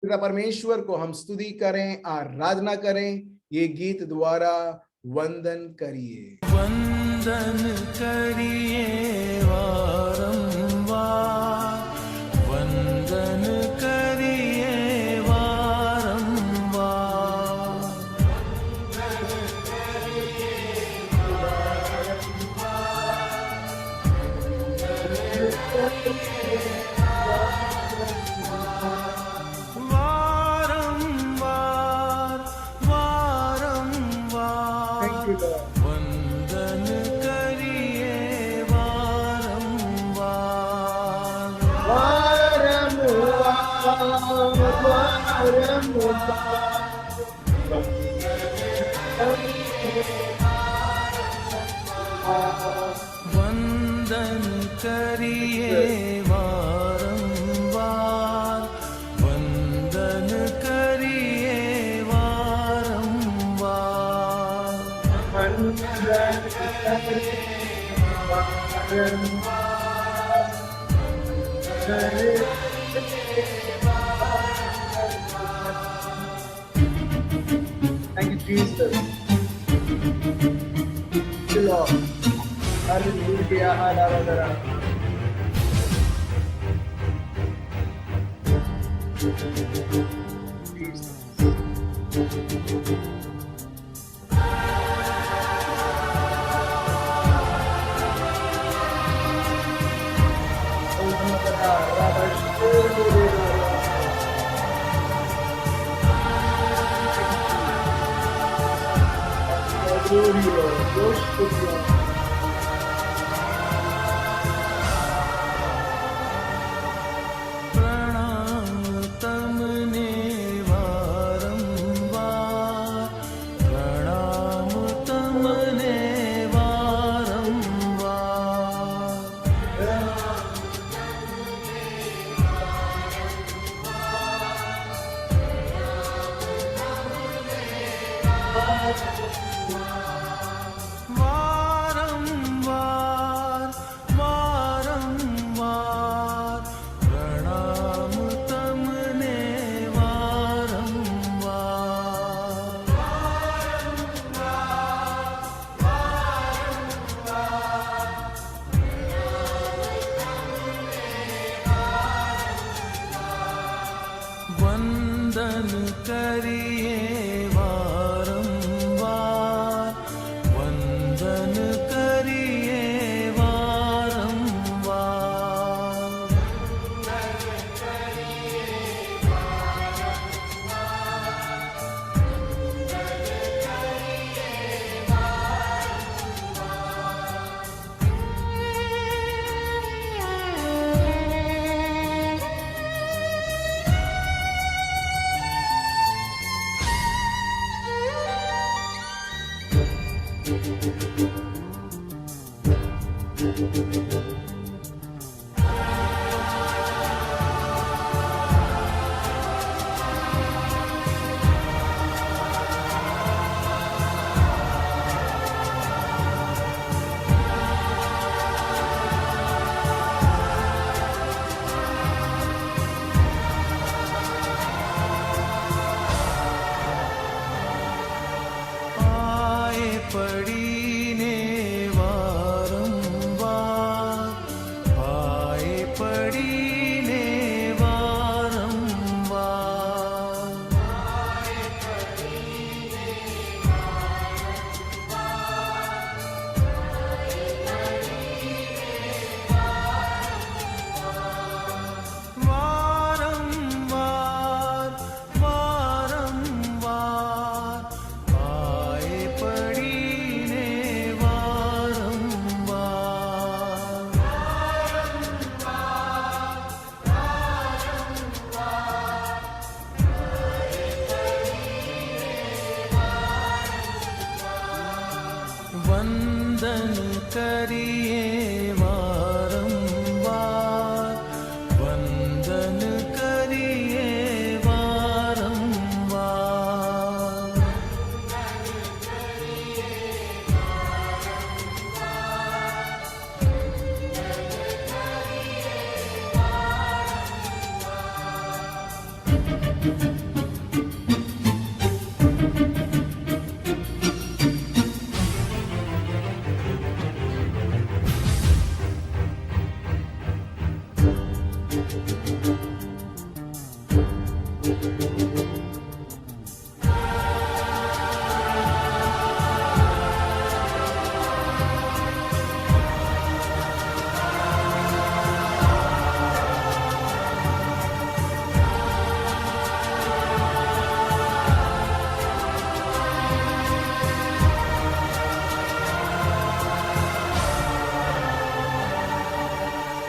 पिता परमेश्वर को हम स्तुति करें, आराधना करें ये गीत द्वारा। वंदन करिए, वंदन करिए वारंवार, वंदन करिए वारंवार, वारंवार वारंवार, वंदन करिए वारंवार, वंदन करिए वारंवार, वंदन करिए वारंवार, Thank you, Jesus. Thank you, Lord. Hallelujah. Hallelujah. प्रणाम तमने वारंवार, प्रणाम तमने वारंवार, वारंवार वारंवार, प्रणाम तमने वारंवार, वंदन करिए वारंवार, वंदन करिए वारंवार, आए पड़ीने वारंवार, आए पड़ीने वारंवार, वारंवार वारंवार, आए पड़ीने वारंवार, वंदन करिए वारंवार, वंदन करिए वारंवार,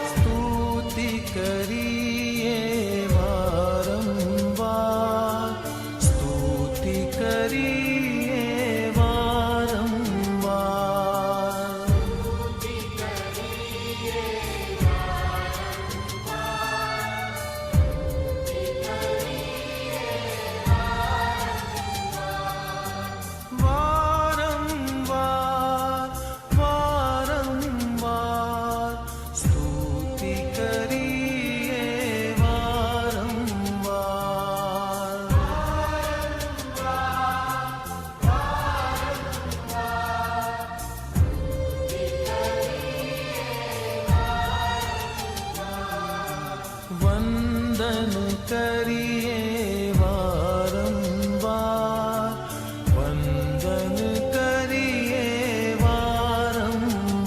स्तुति करिए वारंवार, स्तुति करिए वारंवार। वारंवार वारंवार स्तुति करिए वारंवार। वंदन करिए वारंवार, वंदन करिए वारंवार।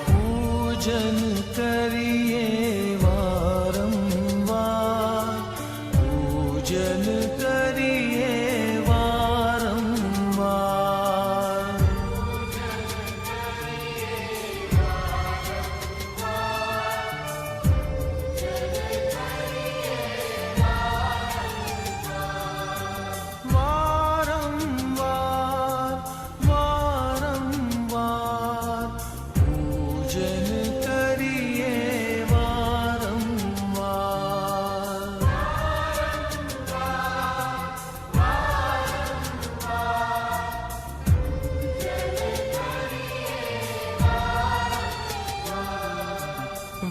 पूजन करिए वारंवार, पूजन करिए वारंवार। वारंवार वारंवार पूजन करिए वारंवार।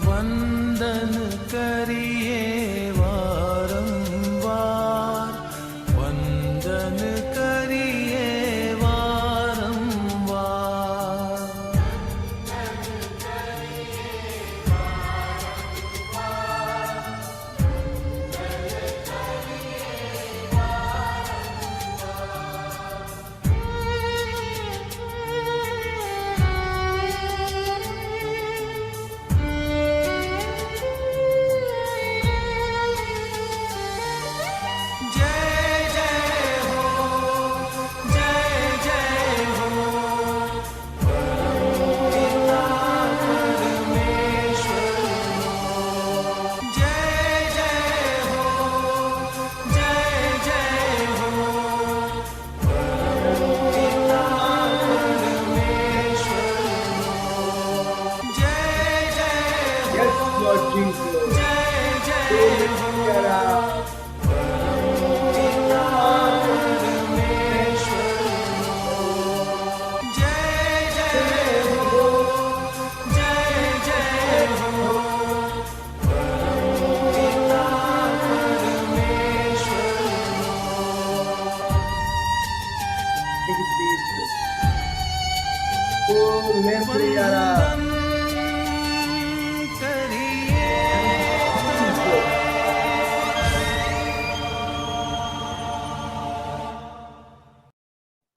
वंदन करिए वारंवार, वंदन करिए वारंवार। जय जय हो, जय जय हो, पिता परमेश्वर हो। जय जय हो, जय जय हो, पिता परमेश्वर हो। जय जय Yes, हो, Lord Jesus. जय जय हो, Kara. पिता परमेश्वर हो। जय जय हो, जय जय हो, पिता परमेश्वर हो। Oh, Mestre Kara. वंदन करिए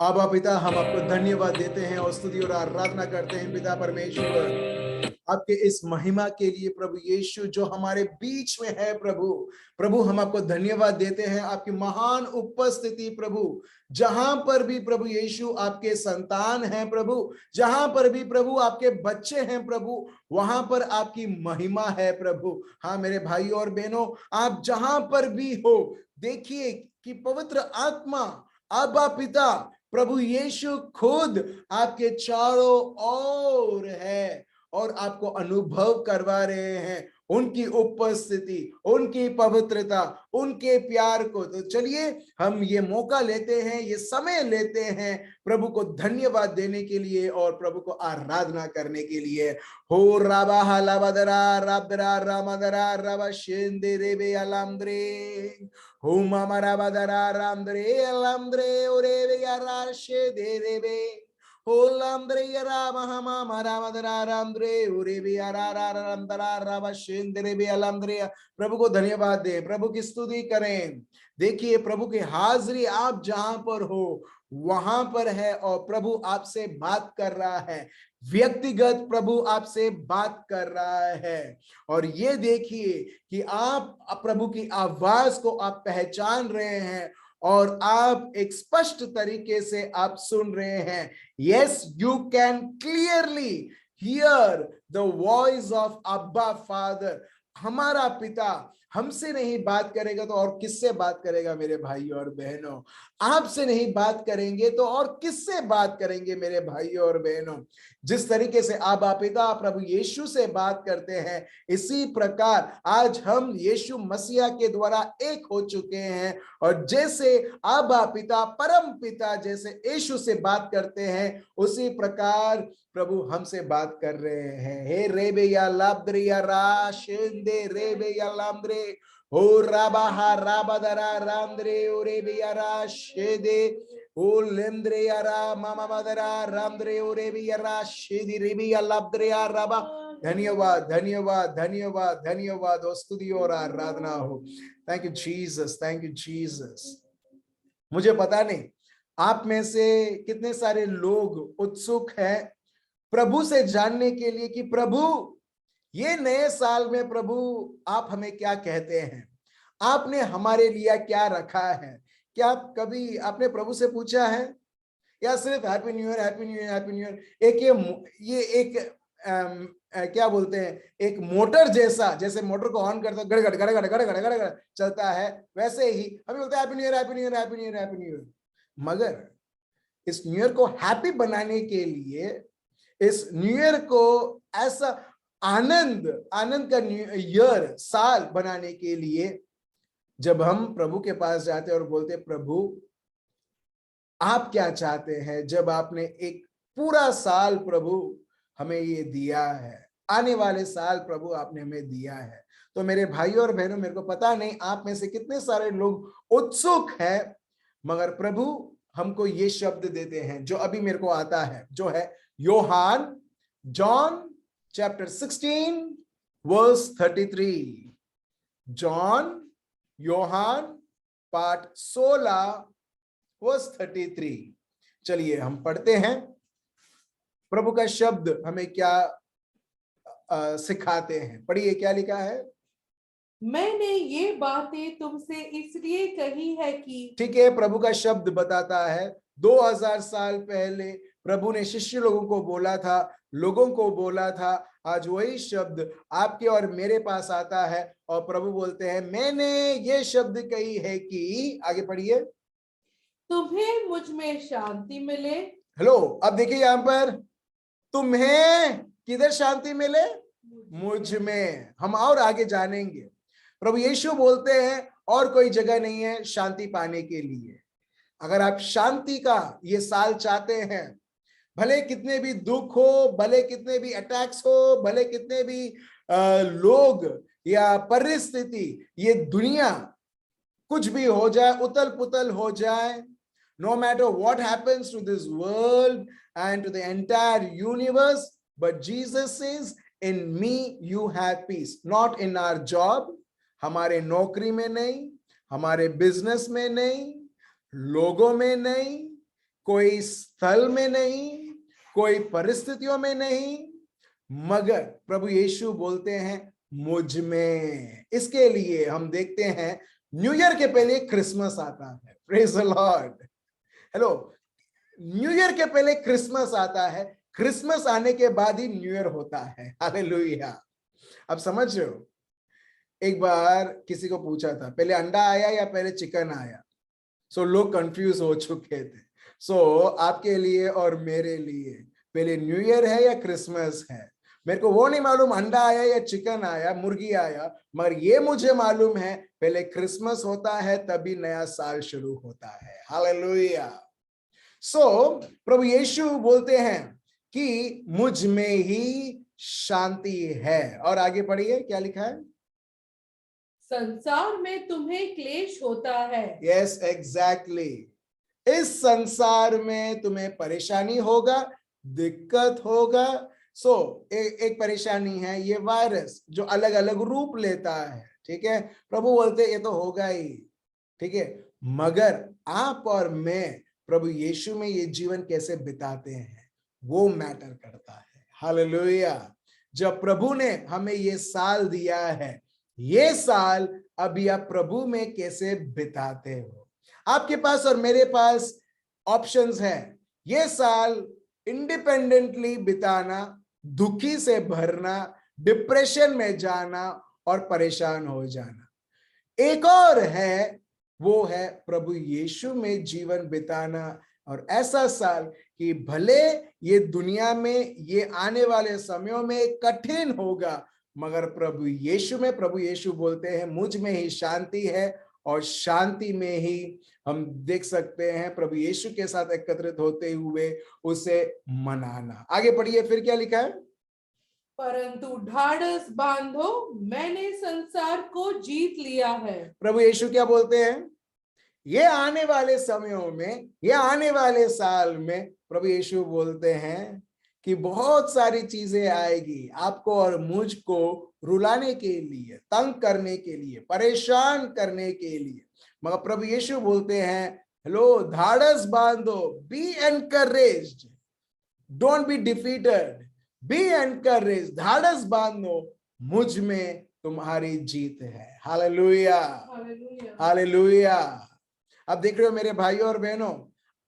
आबा पिता, हम आपको धन्यवाद देते हैं और स्तुति और आराधना करते हैं पिता परमेश्वर। आपके इस महिमा के लिए प्रभु यीशु जो हमारे बीच में है प्रभु हम आपको धन्यवाद देते हैं। आपकी महान उपस्थिति प्रभु, जहां पर भी प्रभु यीशु आपके संतान हैं प्रभु, जहां पर भी प्रभु आपके बच्चे हैं प्रभु, वहां पर आपकी महिमा है प्रभु। हाँ मेरे भाइयों और बहनों, आप जहां पर भी हो, देखिए कि पवित्र आत्मा, अब्बा पिता, प्रभु यीशु खुद आपके चारों ओर है और आपको अनुभव करवा रहे हैं उनकी उपस्थिति, उनकी पवित्रता, उनके प्यार को। तो चलिए हम ये मौका लेते हैं, ये समय लेते हैं प्रभु को धन्यवाद देने के लिए और प्रभु को आराधना करने के लिए। हो राबा हालाबदरा राबदरा रामदरा राबा शेंदे रेबे अलामद्रे, हो मामा राबदरा रामद्रे अलामद्रे ओरेबे यारा शेदे रेबे, होलामद्रे यारा महामा मरामदरा रामद्रे ओरेबे यारा रामदरा राबा शेंदे रेबे अलामद्रे। प्रभु को धन्यवाद दे, प्रभु की स्तुति करें। देखिए प्रभु की हाजिरी आप जहां पर हो वहां पर है और प्रभु आपसे बात कर रहा है, व्यक्तिगत प्रभु आपसे बात कर रहा है। और ये देखिए कि आप प्रभु की आवाज को आप पहचान रहे हैं और आप एक स्पष्ट तरीके से आप सुन रहे हैं। Yes, you can clearly here the voice of अब्बा फादर। हमारा पिता हमसे नहीं बात करेगा तो और किससे बात करेगा मेरे भाइयों और बहनों? आपसे नहीं बात करेंगे तो और किससे बात करेंगे मेरे भाइयों और बहनों? जिस तरीके से आबा पिता प्रभु यीशु से बात करते हैं, इसी प्रकार आज हम यीशु मसीहा के द्वारा एक हो चुके हैं। और जैसे आबा पिता, परम पिता जैसे यीशु से बात करते हैं, उसी प्रकार प्रभु हमसे बात कर रहे हैं। हे रेबे या लाब्द्रिया राशेंदे रेबे या लाम्द्रे, हो राबाहा राबादरा रामद्रे ओरेबे या राशेदे, ओ लेंद्रे या रा मामा मदरा रामद्रे ओरेबे या राशेदी रेबे या लाब्द्रे या राबा। धन्यवाद धन्यवाद धन्यवाद धन्यवाद और स्तुति और आराधना हो। Thank you Jesus, thank you Jesus. मुझे पता नहीं आप में से कितने सारे लोग उत्सुक हैं प्रभु से जानने के लिए कि प्रभु ये नए साल में प्रभु आप हमें क्या कहते हैं, आपने हमारे लिए क्या रखा है। क्या कभी आपने प्रभु से पूछा है या सिर्फ happy new year happy new year happy new year? ये एक क्या बोलते हैं, एक मोटर जैसा, जैसे मोटर को ऑन करता गड़गड़ गड़गड़ गड़गड़ गड़गड़ चलता है, वैसे ही हमें बोलते हैं happy new year happy new year happy new year happy new year. मगर इस न्यू ईयर को हैप्पी बनाने के लिए, इस न्यू ईयर को ऐसा आनंद का न्यू ईयर साल बनाने के लिए, जब हम प्रभु के पास जाते और बोलते प्रभु आप क्या चाहते हैं, जब आपने एक पूरा साल प्रभु हमें ये दिया है, आने वाले साल प्रभु आपने हमें दिया है, तो मेरे भाइयों और बहनों, मेरे को पता नहीं आप में से कितने सारे लोग उत्सुक हैं, मगर प्रभु हमको ये शब्द देते हैं जो अभी मेरे को आता है, जो है योहान, जॉन चैप्टर 16 वर्स 33। जॉन, योहान पाठ 16 वर्स 33। चलिए हम पढ़ते हैं प्रभु का शब्द हमें क्या सिखाते हैं। पढ़िए क्या लिखा है। मैंने ये बातें तुमसे इसलिए कही है कि, ठीक है, प्रभु का शब्द बताता है 2000 साल पहले प्रभु ने शिष्य लोगों को बोला था, लोगों को बोला था। आज वही शब्द आपके और मेरे पास आता है और प्रभु बोलते हैं मैंने ये शब्द कही है कि, आगे पढ़िए, तुम्हें मुझ में शांति मिले। हेलो, अब देखिए यहां पर, तुम्हें किधर शांति मिले? मुझ में। हम और आगे जानेंगे। प्रभु यीशु बोलते हैं और कोई जगह नहीं है शांति पाने के लिए। अगर आप शांति का ये साल चाहते हैं, भले कितने भी दुख हो, भले कितने भी अटैक्स हो, भले कितने भी लोग या परिस्थिति, ये दुनिया कुछ भी हो जाए, उतल पुतल हो जाए, no matter what happens to this world and to the entire universe, but Jesus says, in me you have peace. Not in our job, हमारे नौकरी में नहीं, हमारे बिजनेस में नहीं, लोगों में नहीं, कोई स्थल में नहीं, कोई परिस्थितियों में नहीं, मगर प्रभु यीशु बोलते हैं मुझ में। इसके लिए हम देखते हैं न्यू ईयर के पहले क्रिसमस आता है। Praise the Lord. Hello, new year के पहले क्रिसमस आता है, क्रिसमस आने के बाद ही न्यू ईयर होता है। हालेलुया। अब समझ रहे हो, एक बार किसी को पूछा था पहले अंडा आया या पहले चिकन आया। लोग कंफ्यूज हो चुके थे। आपके लिए और मेरे लिए पहले न्यू ईयर है या क्रिसमस है, मेरे को वो नहीं मालूम अंडा आया या चिकन आया, मुर्गी आया, मगर ये मुझे मालूम है पहले क्रिसमस होता है तभी नया साल शुरू होता है। हालेलुया। प्रभु यीशु बोलते हैं कि मुझ में ही शांति है। और आगे पढ़िए, क्या लिखा है? संसार में तुम्हें क्लेश होता है। Yes, exactly. इस संसार में तुम्हें परेशानी होगा, दिक्कत होगा। एक परेशानी है ये वायरस जो अलग अलग रूप लेता है, ठीक है। प्रभु बोलते ये तो होगा ही, ठीक है। मगर आप और मैं प्रभु यीशु में ये जीवन कैसे बिताते हैं वो मैटर करता है। हालेलुया। जब प्रभु ने हमें ये साल दिया है, ये साल अभी आप प्रभु में कैसे बिताते हो। आपके पास और मेरे पास ऑप्शंस है। ये साल इंडिपेंडेंटली बिताना, दुखी से भरना, डिप्रेशन में जाना और परेशान हो जाना। एक और है, वो है प्रभु यीशु में जीवन बिताना। और ऐसा साल कि भले ये दुनिया में ये आने वाले समयों में कठिन होगा, मगर प्रभु यीशु में, प्रभु यीशु बोलते हैं मुझ में ही शांति है, और शांति में ही हम देख सकते हैं प्रभु यीशु के साथ एकत्रित होते हुए उसे मनाना। आगे पढ़िए, फिर क्या लिखा है? परंतु ढाढ़स बांधो, मैंने संसार को जीत लिया है। प्रभु यीशु क्या बोलते हैं? ये आने वाले समयों में, ये आने वाले साल में प्रभु यीशु बोलते हैं कि बहुत सारी चीजें आएगी आपको और मुझको रुलाने के लिए, तंग करने के लिए, परेशान करने के लिए, मगर प्रभु यीशु बोलते हैं हेलो, धाड़स बांधो, be encouraged, don't be defeated, be encouraged, धाड़स बांधो, मुझ में तुम्हारी जीत है। Hallelujah, hallelujah. अब देख रहे हो मेरे भाइयों और बहनों,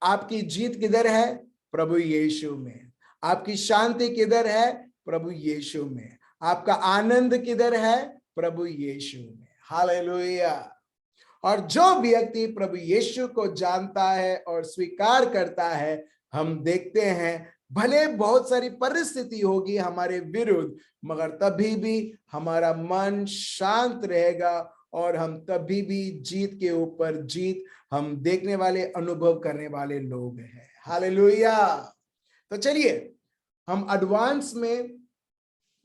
आपकी जीत किधर है? प्रभु यीशु में। आपकी शांति किधर है? प्रभु यीशु में। आपका आनंद किधर है? प्रभु यीशु में। हालेलुया। और जो व्यक्ति प्रभु यीशु को जानता है और स्वीकार करता है, हम देखते हैं भले बहुत सारी परिस्थिति होगी हमारे विरुद्ध, मगर तभी भी हमारा मन शांत रहेगा और हम तभी भी जीत के ऊपर जीत हम देखने वाले, अनुभव करने वाले लोग हैं। हालेलुया। तो चलिए हम एडवांस में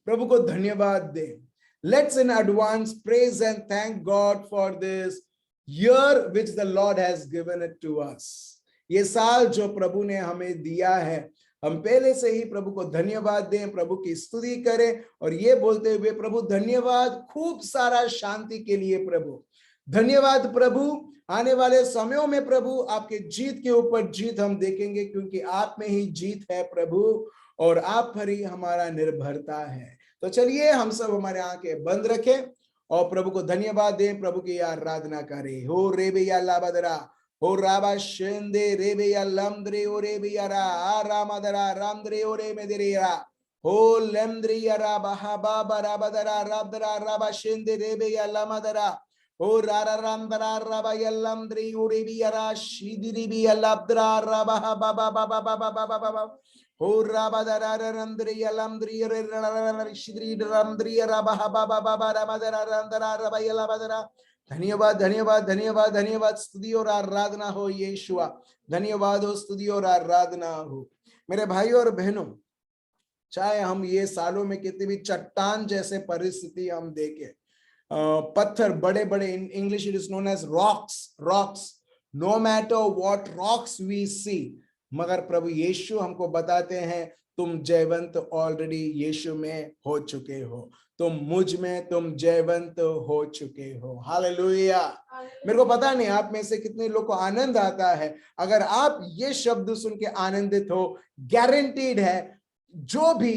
प्रभु को धन्यवाद दें। Let's in advance praise and thank God for this year which the Lord has given it to us. ये साल जो प्रभु ने हमें दिया है, हम पहले से ही प्रभु को धन्यवाद दें, प्रभु की स्तुति करें और ये बोलते हुए प्रभु धन्यवाद खूब सारा शांति के लिए। प्रभु धन्यवाद प्रभु, आने वाले समयों में प्रभु आपके जीत के ऊपर जीत हम देखेंगे, क्योंकि आप में ही जीत है प्रभु, और आप पर ही हमारा निर्भरता है। तो चलिए हम सब हमारे आंखें बंद रखें और प्रभु को धन्यवाद दें, प्रभु की आराधना करें। हो रे भैया लाबदरा, हो राबा शेंदे रे भैया लमद्रे ओ रे भैया रा रामदरा रामद्रे ओ रे मेदरेरा, हो लमद्रिया रा बहाबा बराबदरा राबदरा राबा शेंदे रे भैया लमदरा, हो रारा रामदरा राबा यलमद्री ओ रे भैया रा शीदिरी भैया लबदरा राबा बाबा बाबा बाबा बाबा बाबा, हो राबदरा रंद्री यलमद्री रे शीदिरी रंद्री राबा बाबा बाबा रामदरा रंदरा राबा यलबदरा। धन्यवाद धन्यवाद धन्यवाद धन्यवाद, स्तुति और आराधना हो यीशुआ, धन्यवाद हो, स्तुति और आराधना हो। मेरे भाइयों और बहनों, चाहे हम ये सालों में कितनी भी चट्टान जैसे परिस्थिति हम देखें, पत्थर बड़े बड़े, in English it is known as rocks, no matter what rocks we see, मगर प्रभु यीशु हमको बताते हैं तुम जयवंत ऑलरेडी यीशु में हो चुके हो, तुम मुझ में तुम जयवंत हो चुके हो। हालेलुया। मेरे को पता नहीं आप में से कितने लोग को आनंद आता है। अगर आप ये शब्द सुन के आनंदित हो, गारंटीड है जो भी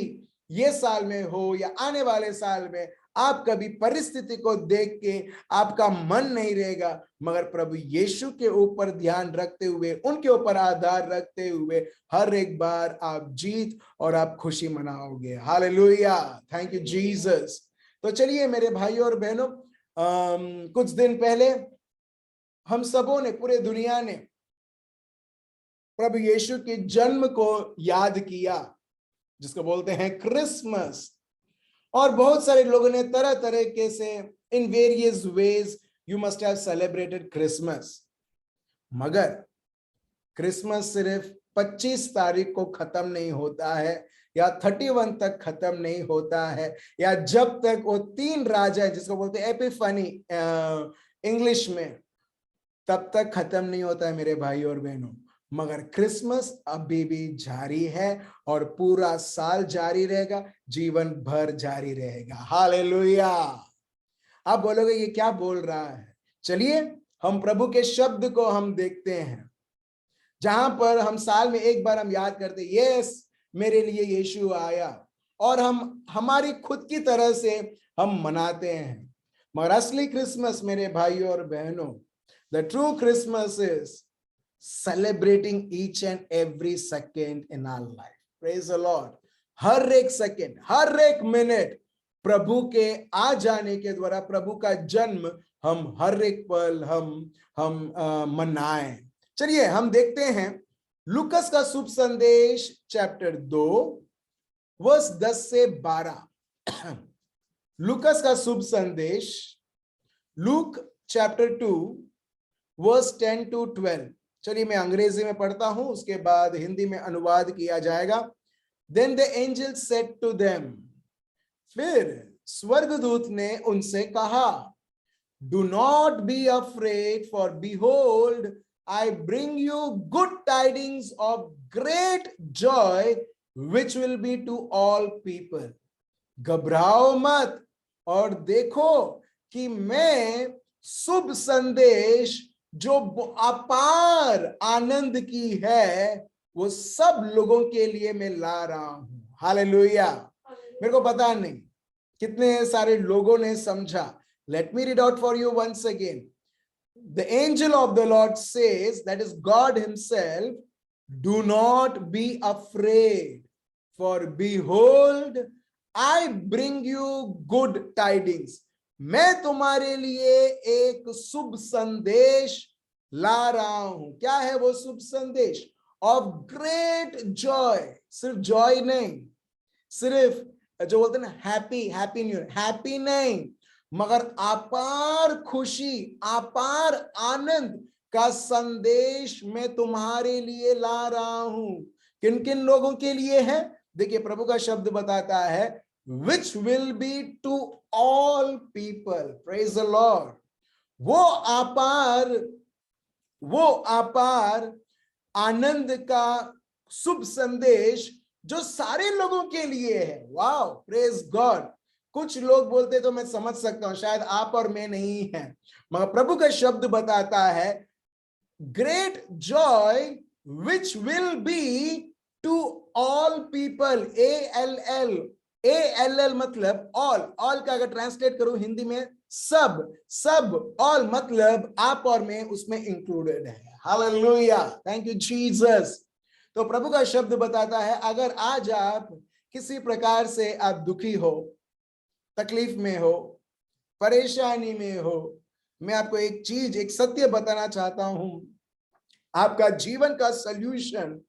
ये साल में हो या आने वाले साल में, आप कभी परिस्थिति को देख के आपका मन नहीं रहेगा, मगर प्रभु यीशु के ऊपर ध्यान रखते हुए, उनके ऊपर आधार रखते हुए हर एक बार आप जीत और आप खुशी मनाओगे। Hallelujah, thank you Jesus. तो चलिए मेरे भाइयों और बहनों, कुछ दिन पहले हम सबों ने, पूरे दुनिया ने प्रभु यीशु के जन्म को याद किया, जिसको बोलते हैं क्रिसमस। और बहुत सारे लोगों ने तरह तरीके से, in various ways, you must have celebrated Christmas. मगर क्रिसमस सिर्फ 25 तारीख को खत्म नहीं होता है, या 31 तक खत्म नहीं होता है, या जब तक वो 3 राजा है जिसको बोलते हैं एपिफनी इंग्लिश में, तब तक खत्म नहीं होता है मेरे भाई और बहनों। मगर क्रिसमस अभी भी जारी है और पूरा साल जारी रहेगा, जीवन भर जारी रहेगा। हालेलुया। आप बोलोगे ये क्या बोल रहा है? चलिए हम प्रभु के शब्द को हम देखते हैं, जहां पर हम साल में एक बार हम याद करते, यस मेरे लिए यीशु आया, और हम हमारी खुद की तरह से हम मनाते हैं। मगर असली क्रिसमस मेरे भाइयों और बहनों, the true Christmas is celebrating each and every second in our life. Praise the Lord. हर एक सेकेंड, हर एक मिनट प्रभु के आ जाने के द्वारा, प्रभु का जन्म हम हर एक पल हम मनाएं। चलिए हम देखते हैं लूकस का शुभ संदेश चैप्टर 2 वर्स 10 से 12। लूकस का शुभ संदेश, लूक चैप्टर 2 वर्स 10 to 12। चलिए मैं अंग्रेजी में पढ़ता हूं, उसके बाद हिंदी में अनुवाद किया जाएगा। Then the angel said to them, फिर स्वर्गदूत ने उनसे कहा, Do not be afraid, for behold, I bring you good tidings of great joy, which will be to all people. घबराओ मत, और देखो कि मैं शुभ संदेश जो अपार आनंद की है, वो सब लोगों के लिए मैं ला रहा हूं। हालेलुया। मेरे को पता नहीं कितने सारे लोगों ने समझा। Let me read out for you once again. The angel of the Lord says, that is God himself, do not be afraid, for behold, I bring you good tidings. मैं तुम्हारे लिए एक शुभ संदेश ला रहा हूं। क्या है वो शुभ संदेश? Of great Joy. सिर्फ जॉय नहीं, सिर्फ जो बोलते हैं ना हैप्पी हैप्पी न्यू, हैप्पी नहीं, मगर अपार खुशी, अपार आनंद का संदेश मैं तुम्हारे लिए ला रहा हूं। किन किन लोगों के लिए है? देखिए प्रभु का शब्द बताता है, which will be to all people. Praise the Lord. वो अपार आनंद का शुभ संदेश जो सारे लोगों के लिए है। Wow, praise God. कुछ लोग बोलते तो मैं समझ सकता हूं, शायद आप और मैं नहीं है, मगर प्रभु का शब्द बताता है, great joy which will be to all people. ALL मतलब ऑल। ऑल का अगर ट्रांसलेट करूं हिंदी में, सब ऑल मतलब आप और मैं उसमें इंक्लूडेड है। Hallelujah, thank you Jesus. तो प्रभु का शब्द बताता है, अगर आज आप किसी प्रकार से आप दुखी हो, तकलीफ में हो, परेशानी में हो, मैं आपको एक चीज, एक सत्य बताना चाहता हूं। आपका जीवन का सल्यूशन,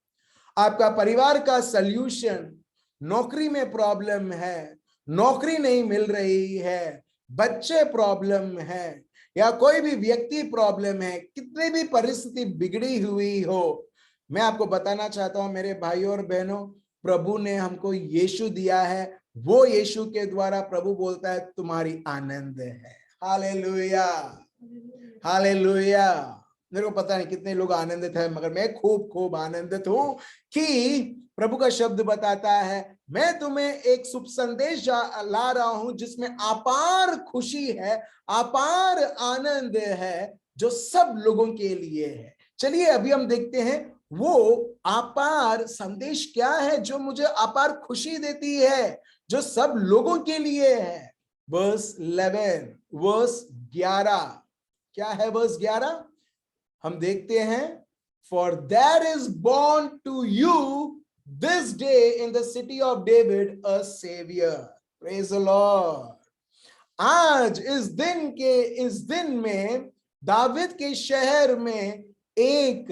आपका परिवार का सल्यूशन, नौकरी में प्रॉब्लम है, नौकरी नहीं मिल रही है, बच्चे प्रॉब्लम है, या कोई भी व्यक्ति प्रॉब्लम है, कितनी भी परिस्थिति बिगड़ी हुई हो, मैं आपको बताना चाहता हूं मेरे भाइयों और बहनों, प्रभु ने हमको यीशु दिया है। वो यीशु के द्वारा प्रभु बोलता है तुम्हारी आनंद है। Hallelujah, hallelujah. मेरे को पता नहीं कितने लोग आनंदित हैं, मगर मैं खूब आनंदित हूं कि प्रभु का शब्द बताता है, मैं तुम्हें एक शुभ संदेश ला रहा हूं जिसमें अपार खुशी है, अपार आनंद है, जो सब लोगों के लिए है। चलिए अभी हम देखते हैं वो अपार संदेश क्या है जो मुझे अपार खुशी देती है, जो सब लोगों के लिए है। वर्स 11, वर्स 11 क्या है? वर्स 11 हम देखते हैं, for there is born to you this day in the city of David a saviour. Praise the Lord. आज इस दिन में दाविद के शहर में एक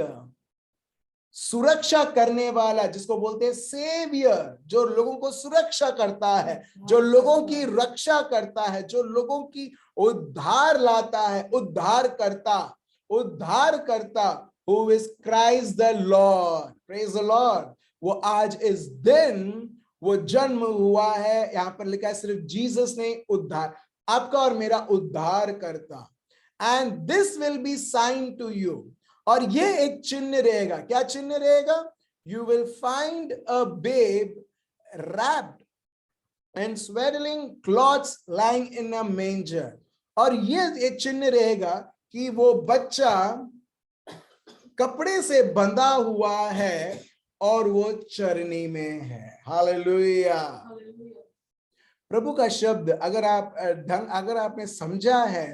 सुरक्षा करने वाला, जिसको बोलते हैं सेवियर, जो लोगों को सुरक्षा करता है, जो लोगों की रक्षा करता है, जो लोगों की उद्धार लाता है, उद्धार करता who is Christ the Lord. Praise the Lord. वो आज इस दिन वो जन्म हुआ है। यहां पर लिखा है सिर्फ जीसस ने उद्धार, आपका और मेरा उद्धार करता। And this will be sign to you, और ये एक चिन्ह रहेगा। क्या चिन्ह रहेगा? You will find a babe wrapped and swaddling cloths lying in a manger। और ये एक चिन्ह रहेगा कि वो बच्चा कपड़े से बंधा हुआ है और वो चरनी में है। हालेलुया। प्रभु का शब्द अगर आपने समझा है,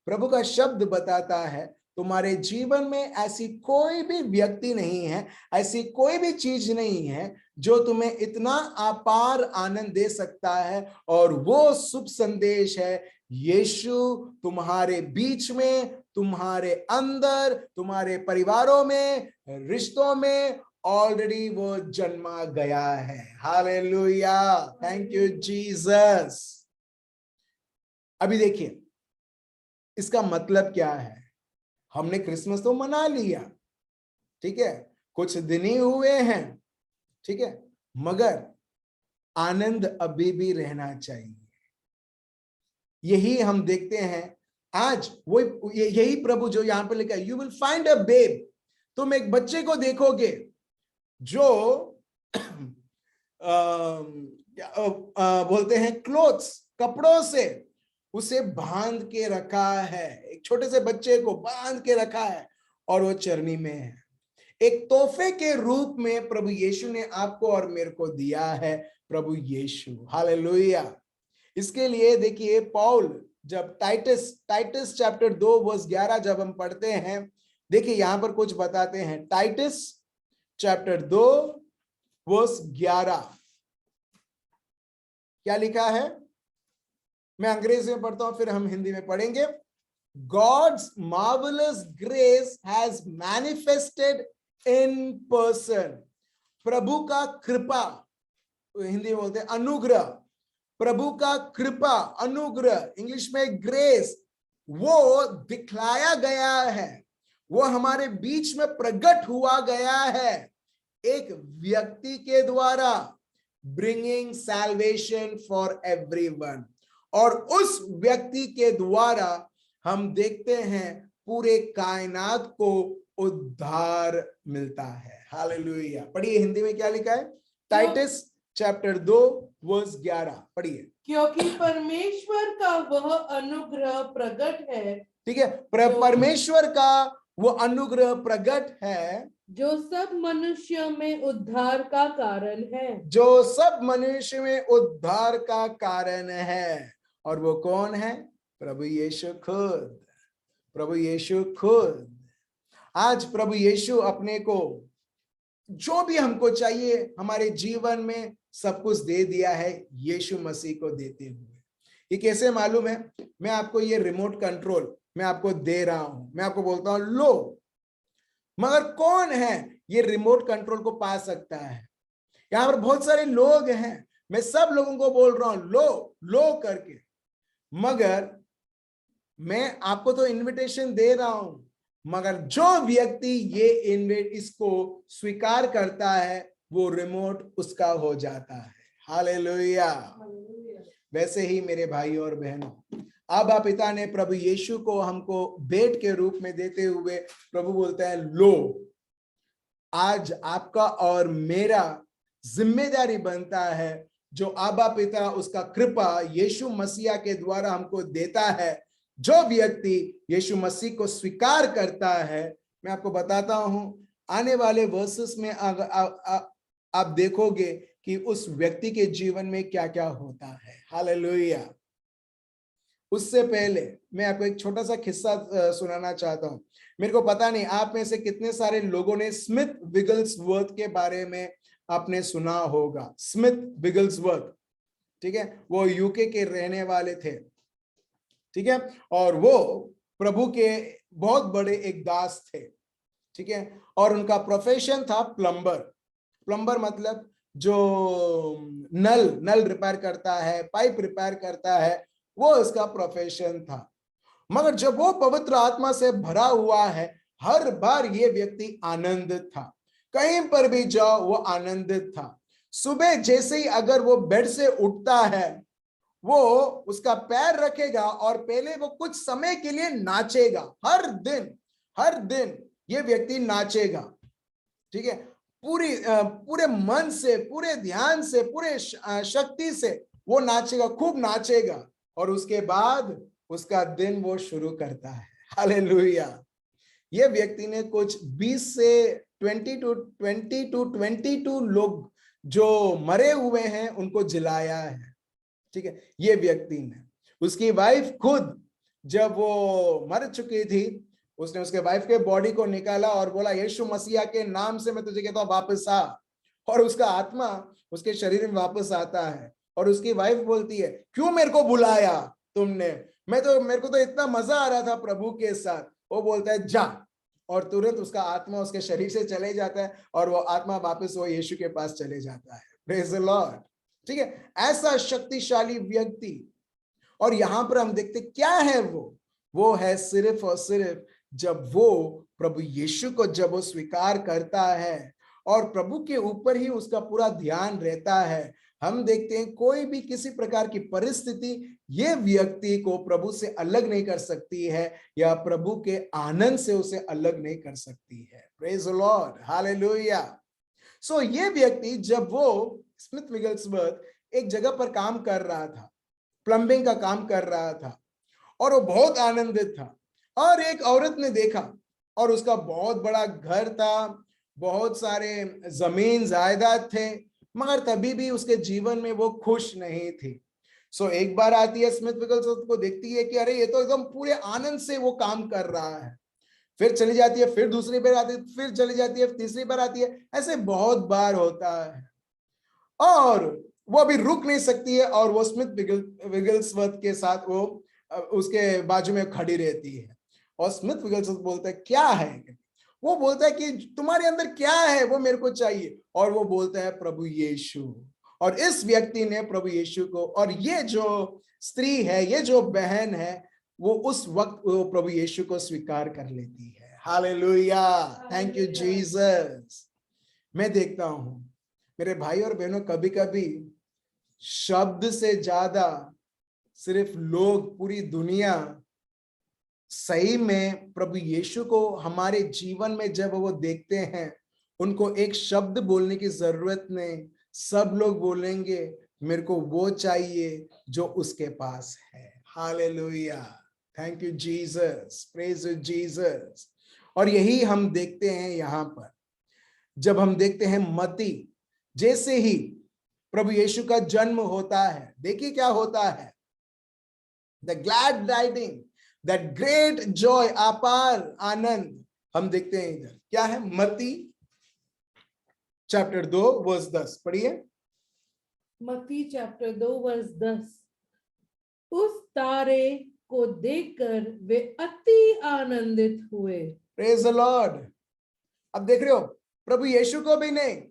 प्रभु का शब्द बताता है तुम्हारे जीवन में ऐसी कोई भी व्यक्ति नहीं है, ऐसी कोई भी चीज नहीं है जो तुम्हें इतना अपार आनंद दे सकता है, और वो शुभ संदेश है यीशु तुम्हारे बीच में, तुम्हारे अंदर, तुम्हारे परिवारों में, रिश्तों में ऑलरेडी वो जन्मा गया है। हालेलुया। Thank you Jesus. अभी देखिए इसका मतलब क्या है। हमने क्रिसमस तो मना लिया, ठीक है, कुछ दिन ही हुए हैं, ठीक है, मगर आनंद अभी भी रहना चाहिए। यही हम देखते हैं आज। वो यही प्रभु जो यहां पर लिखा है, you will find a babe, तुम एक बच्चे को देखोगे जो बोलते हैं क्लोथ्स, कपड़ों से उसे बांध के रखा है। एक छोटे से बच्चे को बांध के रखा है और वो चरनी में है। एक तोहफे के रूप में प्रभु यीशु ने आपको और मेरे को दिया है, प्रभु यीशु। हालेलुया। इसके लिए देखिए पौल जब टाइटस चैप्टर 2 वर्स 11 जब हम पढ़ते हैं, देखिए यहां पर कुछ बताते हैं। टाइटस चैप्टर 2 वर्स 11 क्या लिखा है? मैं अंग्रेजी में पढ़ता हूं, फिर हम हिंदी में पढ़ेंगे। God's marvelous grace has manifested in person। प्रभु का कृपा, हिंदी में बोलते हैं अनुग्रह, प्रभु का कृपा, अनुग्रह, इंग्लिश में ग्रेस, वो दिखलाया गया है, वो हमारे बीच में प्रकट हुआ गया है एक व्यक्ति के द्वारा, ब्रिंगिंग सैल्वेशन फॉर एवरीवन। और उस व्यक्ति के द्वारा हम देखते हैं पूरे कायनात को उद्धार मिलता है। हालेलुया। पढ़िए हिंदी में क्या लिखा है? टाइटस चैप्टर 2 वर्स 11 पढ़िए। क्योंकि परमेश्वर का वह अनुग्रह प्रकट है, ठीक है, परमेश्वर का वो अनुग्रह प्रकट है जो सब मनुष्यों में उद्धार का कारण है, जो सब मनुष्य में उद्धार का कारण है। और वो कौन है? प्रभु यीशु खुद, प्रभु यीशु खुद। आज प्रभु यीशु अपने को जो भी हमको चाहिए हमारे जीवन में सब कुछ दे दिया है यीशु मसीह को देते हुए। ये कैसे मालूम है? मैं आपको ये रिमोट कंट्रोल मैं आपको दे रहा हूं, मैं आपको बोलता हूं लो, मगर कौन है ये रिमोट कंट्रोल को पा सकता है? यहां पर बहुत सारे लोग हैं, मैं सब लोगों को बोल रहा हूं लो लो करके, मगर मैं आपको तो इनविटेशन दे रहा हूं, मगर जो व्यक्ति ये इसको स्वीकार करता है वो रिमोट उसका हो जाता है। हालेलुया। वैसे ही मेरे भाई और बहनों, अब पिता ने प्रभु यीशु को हमको भेंट के रूप में देते हुए प्रभु बोलता है लो, आज आपका और मेरा जिम्मेदारी बनता है जो आबा पिता उसका कृपा यीशु मसीह के द्वारा हमको देता है। जो व्यक्ति यीशु मसीह को स्वीकार करता है, मैं आपको बताता हूं आने वाले वर्सेस में आप देखोगे कि उस व्यक्ति के जीवन में क्या क्या होता है। हालेलुया। उससे पहले मैं आपको एक छोटा सा किस्सा सुनाना चाहता हूं। मेरे को पता नहीं आप में से कितने सारे लोगों ने स्मिथ विगल्सवर्थ के बारे में आपने सुना होगा। स्मिथ विगल्सवर्थ, ठीक है, वो यूके के रहने वाले थे, ठीक है, और वो प्रभु के बहुत बड़े एक दास थे, ठीक है, और उनका प्रोफेशन था प्लम्बर। प्लम्बर मतलब जो नल रिपेयर करता है, पाइप रिपेयर करता है, वो इसका प्रोफेशन था। मगर जब वो पवित्र आत्मा से भरा हुआ है, हर बार ये व्यक्ति आनंदित था। कहीं पर भी जाओ वो आनंदित था। सुबह जैसे ही अगर वो बेड से उठता है, वो उसका पैर रखेगा और पहले वो कुछ समय के लिए नाचेगा। हर दिन ये व्यक्ति नाचेगा, ठीक है, पूरे मन से, पूरे ध्यान से, पूरे शक्ति से वो नाचेगा, खूब नाचेगा, और उसके बाद उसका दिन वो शुरू करता है। हालेलुया। ये व्यक्ति ने कुछ 20 से 22 लोग जो मरे हुए हैं उनको जिलाया है, ठीक है, ये व्यक्ति ने। उसकी वाइफ खुद जब वो मर चुकी थी, उसने उसके वाइफ के बॉडी को निकाला और बोला, यीशु मसीहा के नाम से मैं तुझे कहता हूं वापस आ, और उसका आत्मा उसके शरीर में वापस आता है। और उसकी वाइफ बोलती है, क्यों मेरे को बुलाया तुमने, मेरे को तो इतना मजा आ रहा था प्रभु के साथ। वो बोलता है जा, और तुरंत उसका आत्मा उसके शरीर से चले जाता है और वो आत्मा वापस वो यीशु के पास चले जाता है। प्रेज द लॉर्ड, ठीक है, ऐसा शक्तिशाली व्यक्ति। और यहां पर हम देखते क्या है, वो है सिर्फ और सिर्फ जब वो प्रभु यीशु को जब वो स्वीकार करता है और प्रभु के ऊपर ही उसका पूरा ध्यान रहता है। हम देखते हैं कोई भी किसी प्रकार की परिस्थिति ये व्यक्ति को प्रभु से अलग नहीं कर सकती है, या प्रभु के आनंद से उसे अलग नहीं कर सकती है। Praise the Lord, hallelujah. So ये व्यक्ति जब वो स्मिथ विगल्सवर्थ एक जगह पर काम कर रहा था, प्लम्बिंग का काम कर रहा था, और वो बहुत आनंदित था। और एक औरत ने देखा, और उसका बहुत बड़ा घर था, बहुत सारे जमीन जायदाद थे, मगर तभी भी उसके जीवन में वो खुश नहीं थी। सो एक बार आती है स्मिथ विगल्सवर्थ को, देखती है कि अरे ये तो एकदम पूरे आनंद से वो काम कर रहा है। फिर चली जाती है, फिर दूसरी बार आती है, फिर चली जाती है, तीसरी बार आती है, ऐसे बहुत बार होता है। और वो अभी रुक नहीं सकती है, और वो स्मिथ विगल्सवर्थ के साथ वो उसके बाजू में खड़ी रहती है। और स्मिथ विगल्सवर्थ बोलता है, क्या है? वो बोलता है कि तुम्हारे अंदर क्या है, वो मेरे को चाहिए। और वो बोलता है प्रभु यीशु। और इस व्यक्ति ने प्रभु यीशु को, और ये जो स्त्री है, ये जो बहन है, वो उस वक्त वो प्रभु यीशु को स्वीकार कर लेती है। Hallelujah, thank you Jesus. मैं देखता हूं मेरे भाई और बहनों, कभी कभी शब्द से ज्यादा सिर्फ लोग, पूरी दुनिया सही में प्रभु यीशु को हमारे जीवन में जब वो देखते हैं, उनको एक शब्द बोलने की जरूरत नहीं, सब लोग बोलेंगे मेरे को वो चाहिए जो उसके पास है। Hallelujah, thank you Jesus, praise you Jesus. और यही हम देखते हैं यहां पर, जब हम देखते हैं मती, जैसे ही प्रभु यीशु का जन्म होता है, देखिए क्या होता है, the glad riding, that great Joy, अपार आनंद हम देखते हैं इधर। क्या है? मती चैप्टर 2 वर्स 10 पढ़िए। मत्ती चैप्टर 2 वर्स 10। उस तारे को देखकर वे अति आनंदित हुए। Praise the Lord. अब देख रहे हो, प्रभु यीशु को भी नहीं,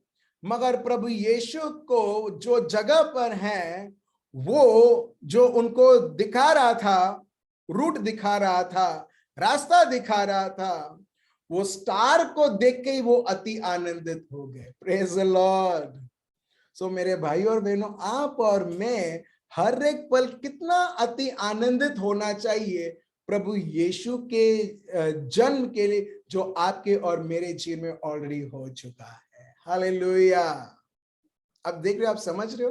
मगर प्रभु यीशु को जो जगह पर है, वो जो उनको दिखा रहा था, रूट दिखा रहा था, रास्ता दिखा रहा था, वो स्टार को देख के ही वो अति आनंदित हो गए। Praise the Lord. सो मेरे भाई और बहनों, आप और मैं हर एक पल कितना अति आनंदित होना चाहिए प्रभु यीशु के जन्म के लिए, जो आपके और मेरे जीवन में ऑलरेडी हो चुका है। हालेलुया। अब देख रहे हो, आप समझ रहे हो?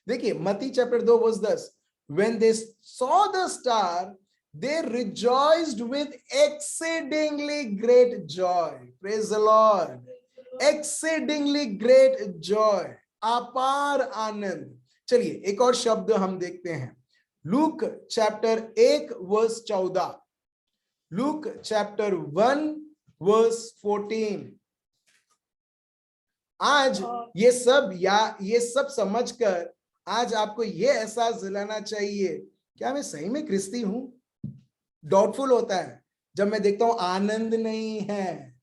देखिए मत्ती chapter 2 verse 10, when they saw the star they rejoiced with exceedingly great joy. Praise the Lord. Exceedingly great joy. अपार आनंद। चलिए एक और शब्द हम देखते हैं, Luke chapter 1 verse 14, Luke chapter 1 verse 14। आज ये सब समझकर आज आपको ये एहसास दिलाना चाहिए, क्या मैं सही में ख्रिस्ती हूं? डाउटफुल होता है जब मैं देखता हूं आनंद नहीं है,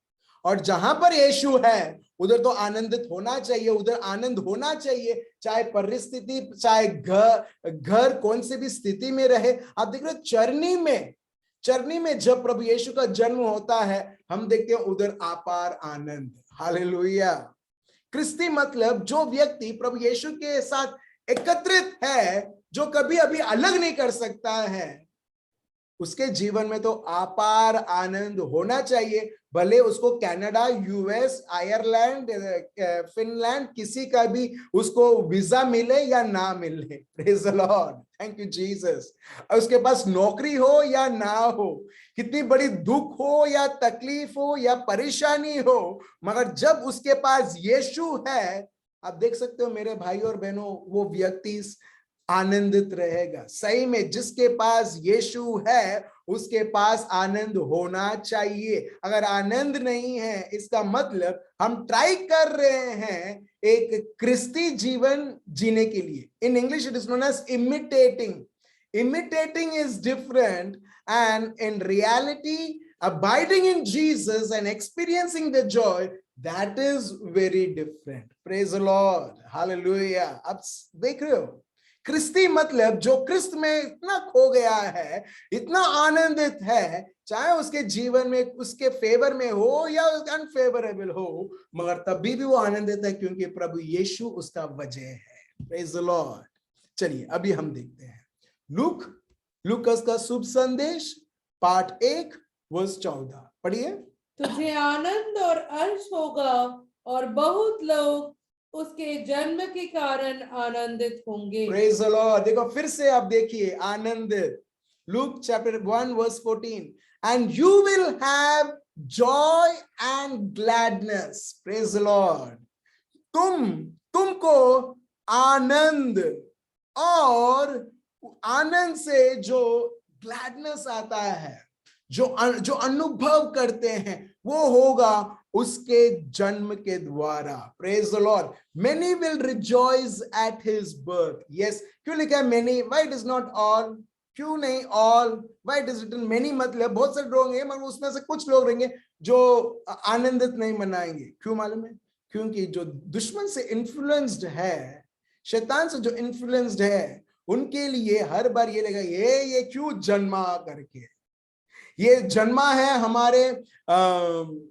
और जहां पर यीशु है उधर तो आनंदित होना चाहिए, उधर आनंद होना चाहिए, चाहे परिस्थिति, चाहे घर कौन सी भी स्थिति में रहे। आप देख रहे हो चरनी में जब प्रभु यीशु का जन्म होता है, हम देखते हैं उधर अपार आनंद। हालेलुया। क्रिस्ती मतलब जो व्यक्ति प्रभु यीशु के साथ एकत्रित है, जो कभी अभी अलग नहीं कर सकता है, उसके जीवन में तो अपार आनंद होना चाहिए। भले उसको कनाडा, यूएस, आयरलैंड, फिनलैंड किसी का भी उसको वीजा मिले या ना मिले, praise the Lord, thank you Jesus. उसके पास नौकरी हो या ना हो, कितनी बड़ी दुख हो या तकलीफ हो या परेशानी हो, मगर जब उसके पास यीशु है, आप देख सकते हो मेरे भाई और बहनों, वो व्यक्ति आनंदित रहेगा। सही में जिसके पास यीशु है उसके पास आनंद होना चाहिए। अगर आनंद नहीं है, इसका मतलब हम ट्राई कर रहे हैं एक क्रिस्ती जीवन जीने के लिए। In English it is known as imitating is different, and in reality abiding in Jesus and experiencing the joy, that is very different. Praise the Lord, hallelujah। आप देख रहे हो, क्रिस्ती मतलब जो क्रिस्त में इतना खो गया है, इतना आनंदित है, चाहे उसके जीवन में उसके फेवर में हो या अनफेवरेबल हो, मगर तभी भी वो आनंदित है क्योंकि प्रभु यीशु उसका वजह है। Praise the Lord. चलिए अभी हम देखते हैं लूकस का शुभ संदेश पाठ 1 वर्स 14 पढ़िए। तुझे आनंद और हर्ष होगा और बहुत लोग उसके जन्म के कारण आनंदित होंगे। Praise the Lord. देखो फिर से आप देखिए आनंद, Luke chapter 1 verse 14, and you will have joy and gladness. Praise the Lord. तुमको आनंद, और आनंद से जो ग्लैडनेस आता है, जो अनुभव करते हैं, वो होगा उसके जन्म के द्वारा। Praise the Lord. Many will rejoice at his birth. Yes, क्यों लिखा है many? Why it is not all? क्यों नहीं all? Why it is written many? मतलब बहुत सारे लोग हैं, मगर उसमें से कुछ लोग रहेंगे जो आनंदित नहीं मनाएंगे। क्यों मालूम है? क्योंकि जो दुश्मन से इन्फ्लुएंस्ड है, शैतान से जो इन्फ्लुएंस्ड है, उनके लिए हर बार ये लगा ये क्यों जन्मा करके, ये जन्मा है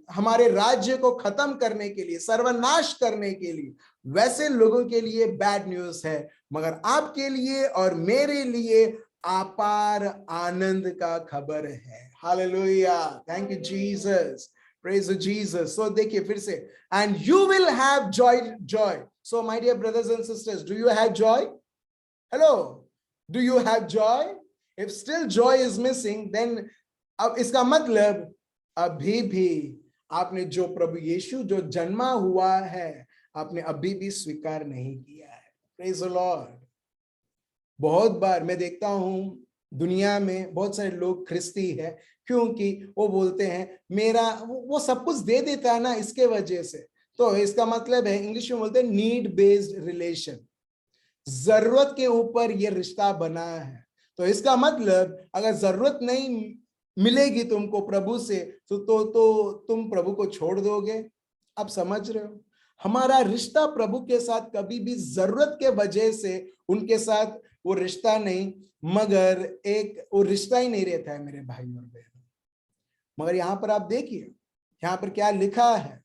हमारे राज्य को खत्म करने के लिए, सर्वनाश करने के लिए। वैसे लोगों के लिए बैड न्यूज है, मगर आपके लिए और मेरे लिए अपार आनंद का खबर है। Hallelujah, thank you Jesus, praise Jesus. So देखिए फिर से, and you will have joy. So my dear brothers and sisters, do you have joy? Hello, do you have joy? If still joy is missing, then अब इसका मतलब अभी भी आपने जो प्रभु यीशु जो जन्मा हुआ है, आपने अभी भी स्वीकार नहीं किया है। Praise the Lord. बहुत बार मैं देखता हूं दुनिया में बहुत सारे लोग ख्रिस्ती है, क्योंकि वो बोलते हैं मेरा वो सब कुछ दे देता है ना, इसके वजह से। तो इसका मतलब है, इंग्लिश में बोलते हैं नीड बेस्ड रिलेशन, जरूरत के ऊपर ये रिश्ता बना है। तो इसका मतलब अगर जरूरत नहीं मिलेगी तुमको प्रभु से, तो तुम प्रभु को छोड़ दोगे। आप समझ रहे हो? हमारा रिश्ता प्रभु के साथ कभी भी जरूरत के वजह से उनके साथ वो रिश्ता नहीं, मगर एक वो रिश्ता ही नहीं रहता है मेरे भाई और बहनों। मगर यहाँ पर आप देखिए, यहाँ पर क्या लिखा है?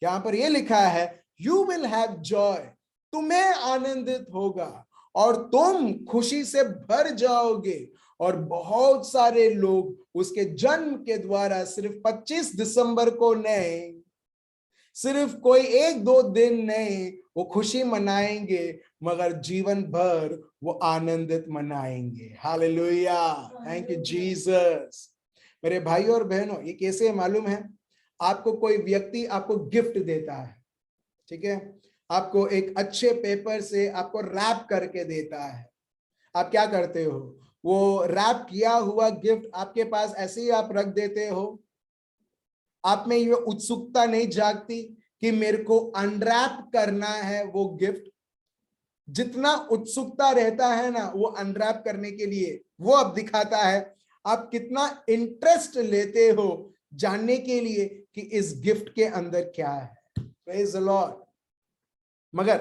यहाँ पर ये लिखा है, यू विल हैव जॉय, तुम्हें आनंदित होगा और तुम खुशी से भर जाओगे। और बहुत सारे लोग उसके जन्म के द्वारा सिर्फ 25 दिसंबर को नहीं, सिर्फ कोई 1-2 दिन नहीं, वो खुशी मनाएंगे, मगर जीवन भर वो आनंदित मनाएंगे। Hallelujah, thank you Jesus. मेरे भाई और बहनों, ये कैसे मालूम है? आपको कोई व्यक्ति आपको गिफ्ट देता है, ठीक है? आपको एक अच्छे पेपर से आपको रैप करके देता है, आप क्या करते हो? वो रैप किया हुआ गिफ्ट आपके पास ऐसे ही आप रख देते हो? आप में ये उत्सुकता नहीं जागती कि मेरे को अनरैप करना है वो गिफ्ट? जितना उत्सुकता रहता है ना वो अनरैप करने के लिए, वो अब दिखाता है आप कितना इंटरेस्ट लेते हो जानने के लिए कि इस गिफ्ट के अंदर क्या है। Praise the Lord. मगर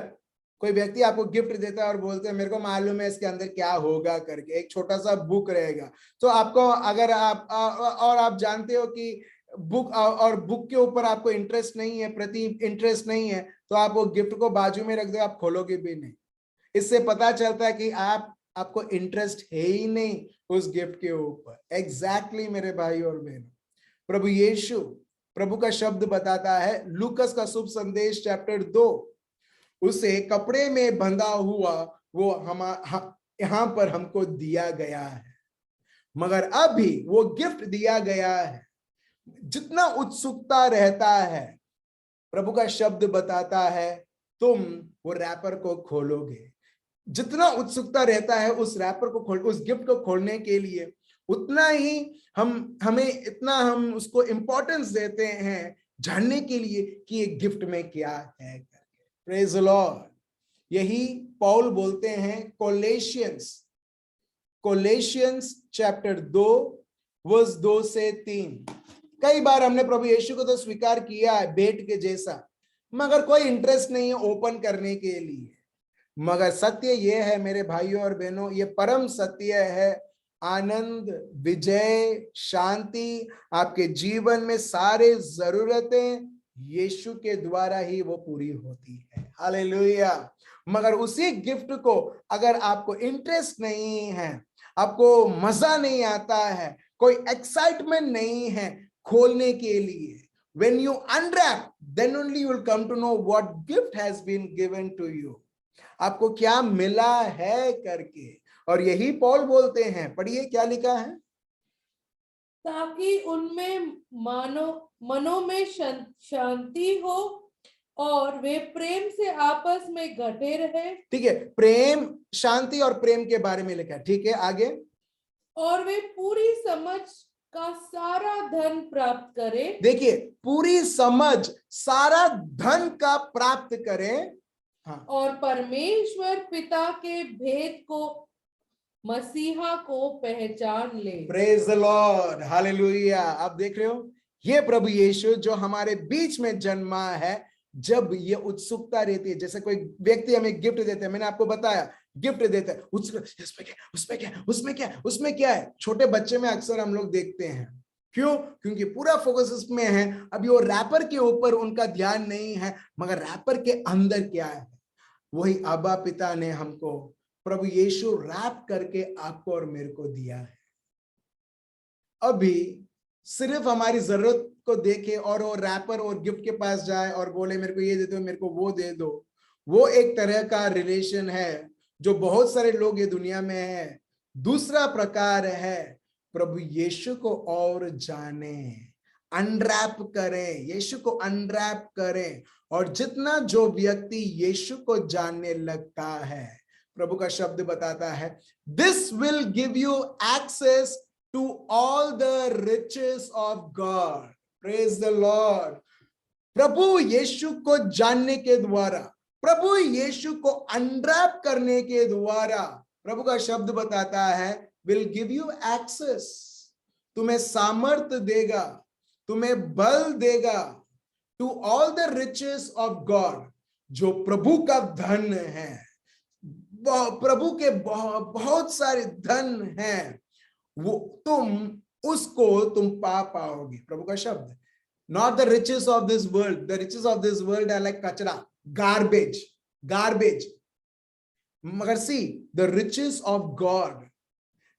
कोई व्यक्ति आपको गिफ्ट देता है और बोलते हैं मेरे को मालूम है इसके अंदर क्या होगा करके, एक छोटा सा बुक रहेगा, तो आपको अगर आप और आप जानते हो कि बुक और बुक के ऊपर आपको इंटरेस्ट नहीं है, प्रति इंटरेस्ट नहीं है, तो आप वो गिफ्ट को बाजू में रख दो, आप खोलोगे भी नहीं। इससे पता चलता है कि आपको इंटरेस्ट है ही नहीं उस गिफ्ट के ऊपर। एग्जैक्टली मेरे भाई और बहनों, प्रभु यीशु, प्रभु का शब्द बताता है, लूकस का शुभ संदेश चैप्टर 2, उसे कपड़े में बंधा हुआ वो यहाँ पर हमको दिया गया है, मगर अभी वो गिफ्ट दिया गया है। जितना उत्सुकता रहता है, प्रभु का शब्द बताता है तुम वो रैपर को खोलोगे। जितना उत्सुकता रहता है उस रैपर को उस गिफ्ट को खोलने के लिए, उतना ही हम उसको इंपॉर्टेंस देते हैं जानने के लिए कि ये गिफ्ट में क्या है। Praise the Lord. यही पौल बोलते हैं कोलेशियंस चैप्टर 2 वर्स 2 से 3। कई बार हमने प्रभु यीशु को तो स्वीकार किया है भेंट के जैसा, मगर कोई इंटरेस्ट नहीं है ओपन करने के लिए। मगर सत्य यह है मेरे भाइयों और बहनों, ये परम सत्य है, आनंद, विजय, शांति आपके जीवन में सारे जरूरतें यीशु के द्वारा ही वो पूरी होती है। हालेलुया। मगर उसी गिफ्ट को अगर आपको इंटरेस्ट नहीं है, आपको मजा नहीं आता है, कोई एक्साइटमेंट नहीं है खोलने के लिए, when you unwrap, then only you will come to know what gift has been given to you, आपको क्या मिला है करके। और यही पौल बोलते हैं, पढ़िए क्या लिखा है, ताकि उनमें मनों में शांति हो और वे प्रेम से आपस में घटे रहे। ठीक है, प्रेम, शांति और प्रेम के बारे में लिखा है। ठीक है, आगे, और वे पूरी समझ का सारा धन प्राप्त करें। देखिए, पूरी समझ सारा धन का प्राप्त करें। हाँ। और परमेश्वर पिता के भेद को, मसीहा को पहचान ले। Praise the Lord, hallelujah. आप देख रहे हो, ये प्रभु यीशु जो हमारे बीच में जन्मा है, जब ये उत्सुकता रहती है, जैसे कोई व्यक्ति हमें गिफ्ट देता है, मैंने आपको बताया गिफ्ट देता है, उसमें क्या है, छोटे बच्चे में अक्सर हम लोग देखते हैं। क्यों? क्योंकि पूरा फोकस इसमें है, अभी वो रैपर के ऊपर उनका ध्यान नहीं है, मगर रैपर के अंदर क्या है, वही अब्बा पिता ने हमको प्रभु यीशु रैप करके आपको और मेरे को दिया है। अभी सिर्फ हमारी जरूरत को देखे और वो रैपर और गिफ्ट के पास जाए और बोले मेरे को ये दे दो, मेरे को वो दे दो, वो एक तरह का रिलेशन है जो बहुत सारे लोग ये दुनिया में है। दूसरा प्रकार है प्रभु यीशु को और जाने, अनरैप करें, यीशु को अनरैप करें। और जितना जो व्यक्ति यीशु को जानने लगता है, प्रभु का शब्द बताता है, this will give you access to all the riches of God. Praise the Lord. प्रभु यीशु को जानने के द्वारा, प्रभु यीशु को अनरैप करने के द्वारा, प्रभु का शब्द बताता है, विल गिव यू एक्सेस, तुम्हें सामर्थ्य देगा, तुम्हें बल देगा, to all the riches of God, जो प्रभु का धन है। प्रभु के बहुत सारे धन हैं, वो तुम पा पाओगे। प्रभु का शब्द, not the riches of this world, the riches of this world are like कचरा, garbage, मगर see the riches of God,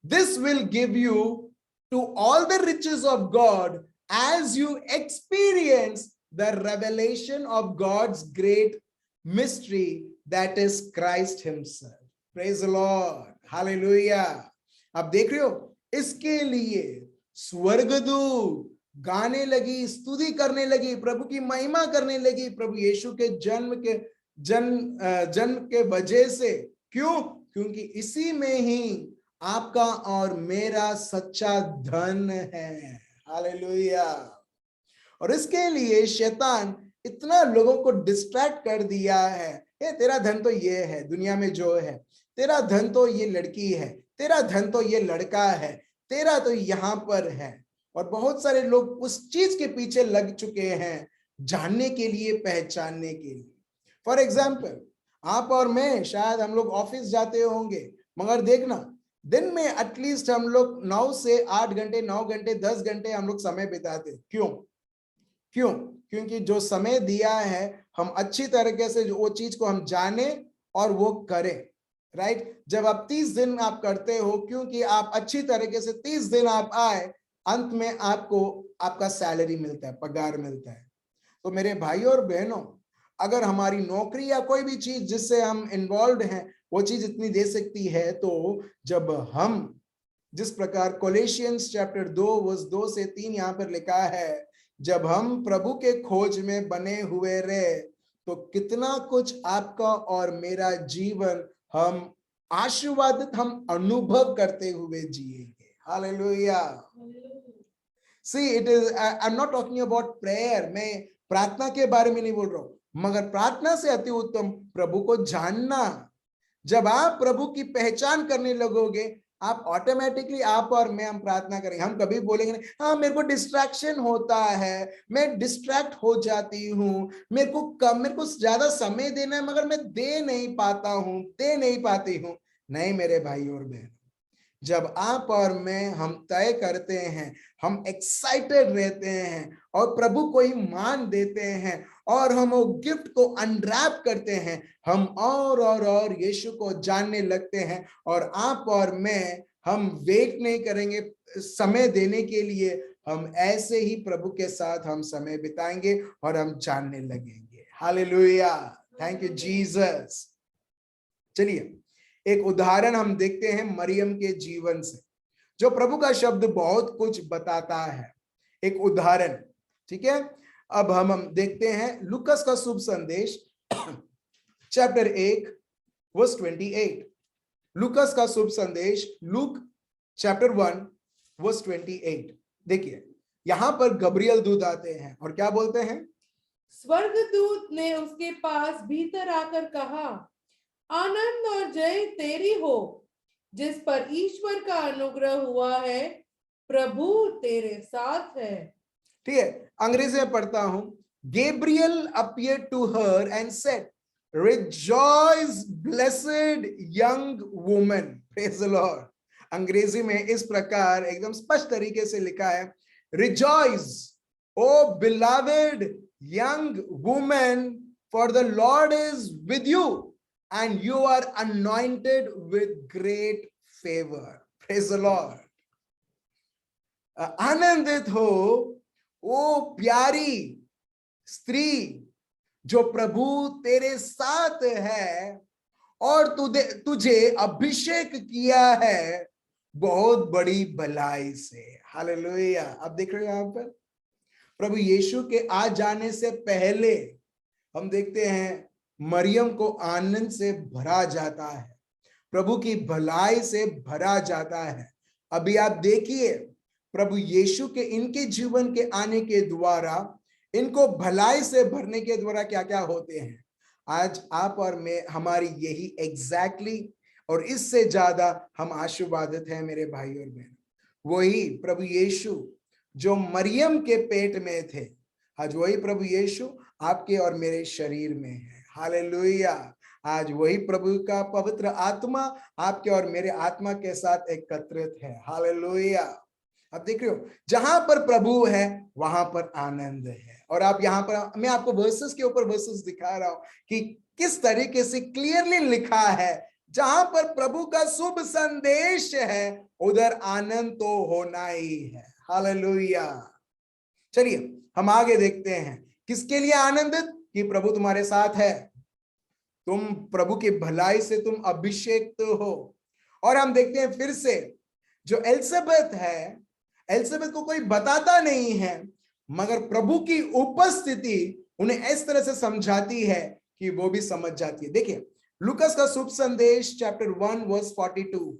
this will give you to all the riches of God as you experience the revelation of God's great mystery, that is Christ himself. Praise the Lord, hallelujah। आप देख रहे हो, इसके लिए स्वर्गदूत गाने लगी, स्तुति करने लगी, प्रभु की महिमा करने लगी, प्रभु यीशु के जन्म के जन के वजह से। क्यों? क्योंकि इसी में ही आपका और मेरा सच्चा धन है। हालेलुया। और इसके लिए शैतान इतना लोगों को डिस्ट्रैक्ट कर दिया है। ये तेरा धन तो ये है दुनिया में जो है, तेरा धन तो ये लड़की है, तेरा धन तो ये लड़का है, तेरा तो यहाँ पर है। और बहुत सारे लोग उस चीज के पीछे लग चुके हैं, जानने के लिए, पहचानने के लिए। फॉर एग्जाम्पल, आप और मैं शायद हम लोग ऑफिस जाते होंगे, मगर देखना दिन में एटलीस्ट हम लोग 9 से 8 घंटे, 9 घंटे, 10 घंटे हम लोग समय बिताते। क्यों? क्योंकि जो समय दिया है हम अच्छी तरीके से वो चीज को हम जाने और वो करें। राइट? जब आप 30 दिन आप करते हो, क्योंकि आप अच्छी तरीके से 30 दिन आप आए, अंत में आपको आपका सैलरी मिलता है, पगार मिलता है। तो मेरे भाइयों और बहनों, अगर हमारी नौकरी या कोई भी चीज जिससे हम इन्वॉल्व हैं वो चीज इतनी दे सकती है, तो जब हम जिस प्रकार कोलोसियंस चैप्टर 2 वर्स 2 से 3 यहाँ पर लिखा है, जब हम प्रभु के खोज में बने हुए रहे, तो कितना कुछ आपका और मेरा जीवन हम आशीर्वादित, हम अनुभव करते हुए जिएंगे। Hallelujah. See, it is, I'm not talking about prayer. मैं प्रार्थना के बारे में नहीं बोल रहा हूं, मगर प्रार्थना से अति उत्तम प्रभु को जानना। जब आप प्रभु की पहचान करने लगोगे, आप ऑटोमेटिकली, आप और मैं, हम प्रार्थना करेंगे। हम कभी बोलेंगे नहीं, हाँ मेरे को डिस्ट्रैक्शन होता है, मैं डिस्ट्रैक्ट हो जाती हूँ, मेरे को ज्यादा समय देना है मगर मैं दे नहीं पाती हूँ। नहीं मेरे भाई और बहन, जब आप और मैं हम तय करते हैं, हम एक्साइटेड रहते हैं और प्रभु को ही मान देते हैं और हम वो गिफ्ट को अनरैप करते हैं, हम और यीशु को जानने लगते हैं। और आप और मैं, हम वेट नहीं करेंगे समय देने के लिए, हम ऐसे ही प्रभु के साथ हम समय बिताएंगे और हम जानने लगेंगे। Hallelujah, thank you Jesus. चलिए एक उदाहरण हम देखते हैं मरियम के जीवन से, जो प्रभु का शब्द बहुत कुछ बताता है। एक उदाहरण, ठीक है। अब हम देखते हैं लूकस का शुभ संदेश चैप्टर 1 वर्स 28। लूकस का शुभ संदेश, लूक चैप्टर 1 वर्स 28। देखिए यहां पर गब्रियल दूत आते हैं और क्या बोलते हैं? स्वर्गदूत ने उसके पास भीतर आकर कहा, आनंद और जय तेरी हो, जिस पर ईश्वर का अनुग्रह हुआ है, प्रभु तेरे साथ है। ठीक है, अंग्रेजी में पढ़ता हूं। Gabriel appeared to her and said, Rejoice, blessed young woman. Praise the Lord. अंग्रेजी में इस प्रकार एकदम स्पष्ट तरीके से लिखा है, Rejoice, O beloved young woman, for the Lord is with you, and you are anointed with great favor. Praise the Lord. आनंदित हो ओ प्यारी स्त्री, जो प्रभु तेरे साथ है और तुझे अभिषेक किया है बहुत बड़ी भलाई से। हालेलुया। अब देख रहे हो यहां पर प्रभु यीशु के आ जाने से पहले हम देखते हैं मरियम को आनंद से भरा जाता है, प्रभु की भलाई से भरा जाता है। अभी आप देखिए प्रभु यीशु के इनके जीवन के आने के द्वारा, इनको भलाई से भरने के द्वारा क्या क्या होते हैं। आज आप और मैं, हमारी यही एग्जैक्टली और इससे ज्यादा हम आशीर्वादित हैं मेरे भाई और बहन। वही प्रभु यीशु जो मरियम के पेट में थे, आज वही प्रभु यीशु आपके और मेरे शरीर में है। हालेलुया। आज वही प्रभु का पवित्र आत्मा आपके और मेरे आत्मा के साथ एकत्रित है। हालेलुया। अब देख रहे हो, जहां पर प्रभु है वहां पर आनंद है। और आप यहां पर, मैं आपको वर्सेस के ऊपर वर्सेस दिखा रहा हूं कि किस तरीके से क्लियरली लिखा है, जहां पर प्रभु का शुभ संदेश है उधर आनंद तो होना ही है। हालेलुया। चलिए हम आगे देखते हैं, किसके लिए आनंदित? कि प्रभु तुम्हारे साथ है, तुम प्रभु की भलाई से तुम अभिषेक हो। और हम देखते हैं फिर से, जो एलिजाबेथ है, एलिजाबेथ को कोई बताता नहीं है, मगर प्रभु की उपस्थिति उन्हें इस तरह से समझाती है कि वो भी समझ जाती है। देखिए लूकास का शुभ संदेश chapter 1 verse 42,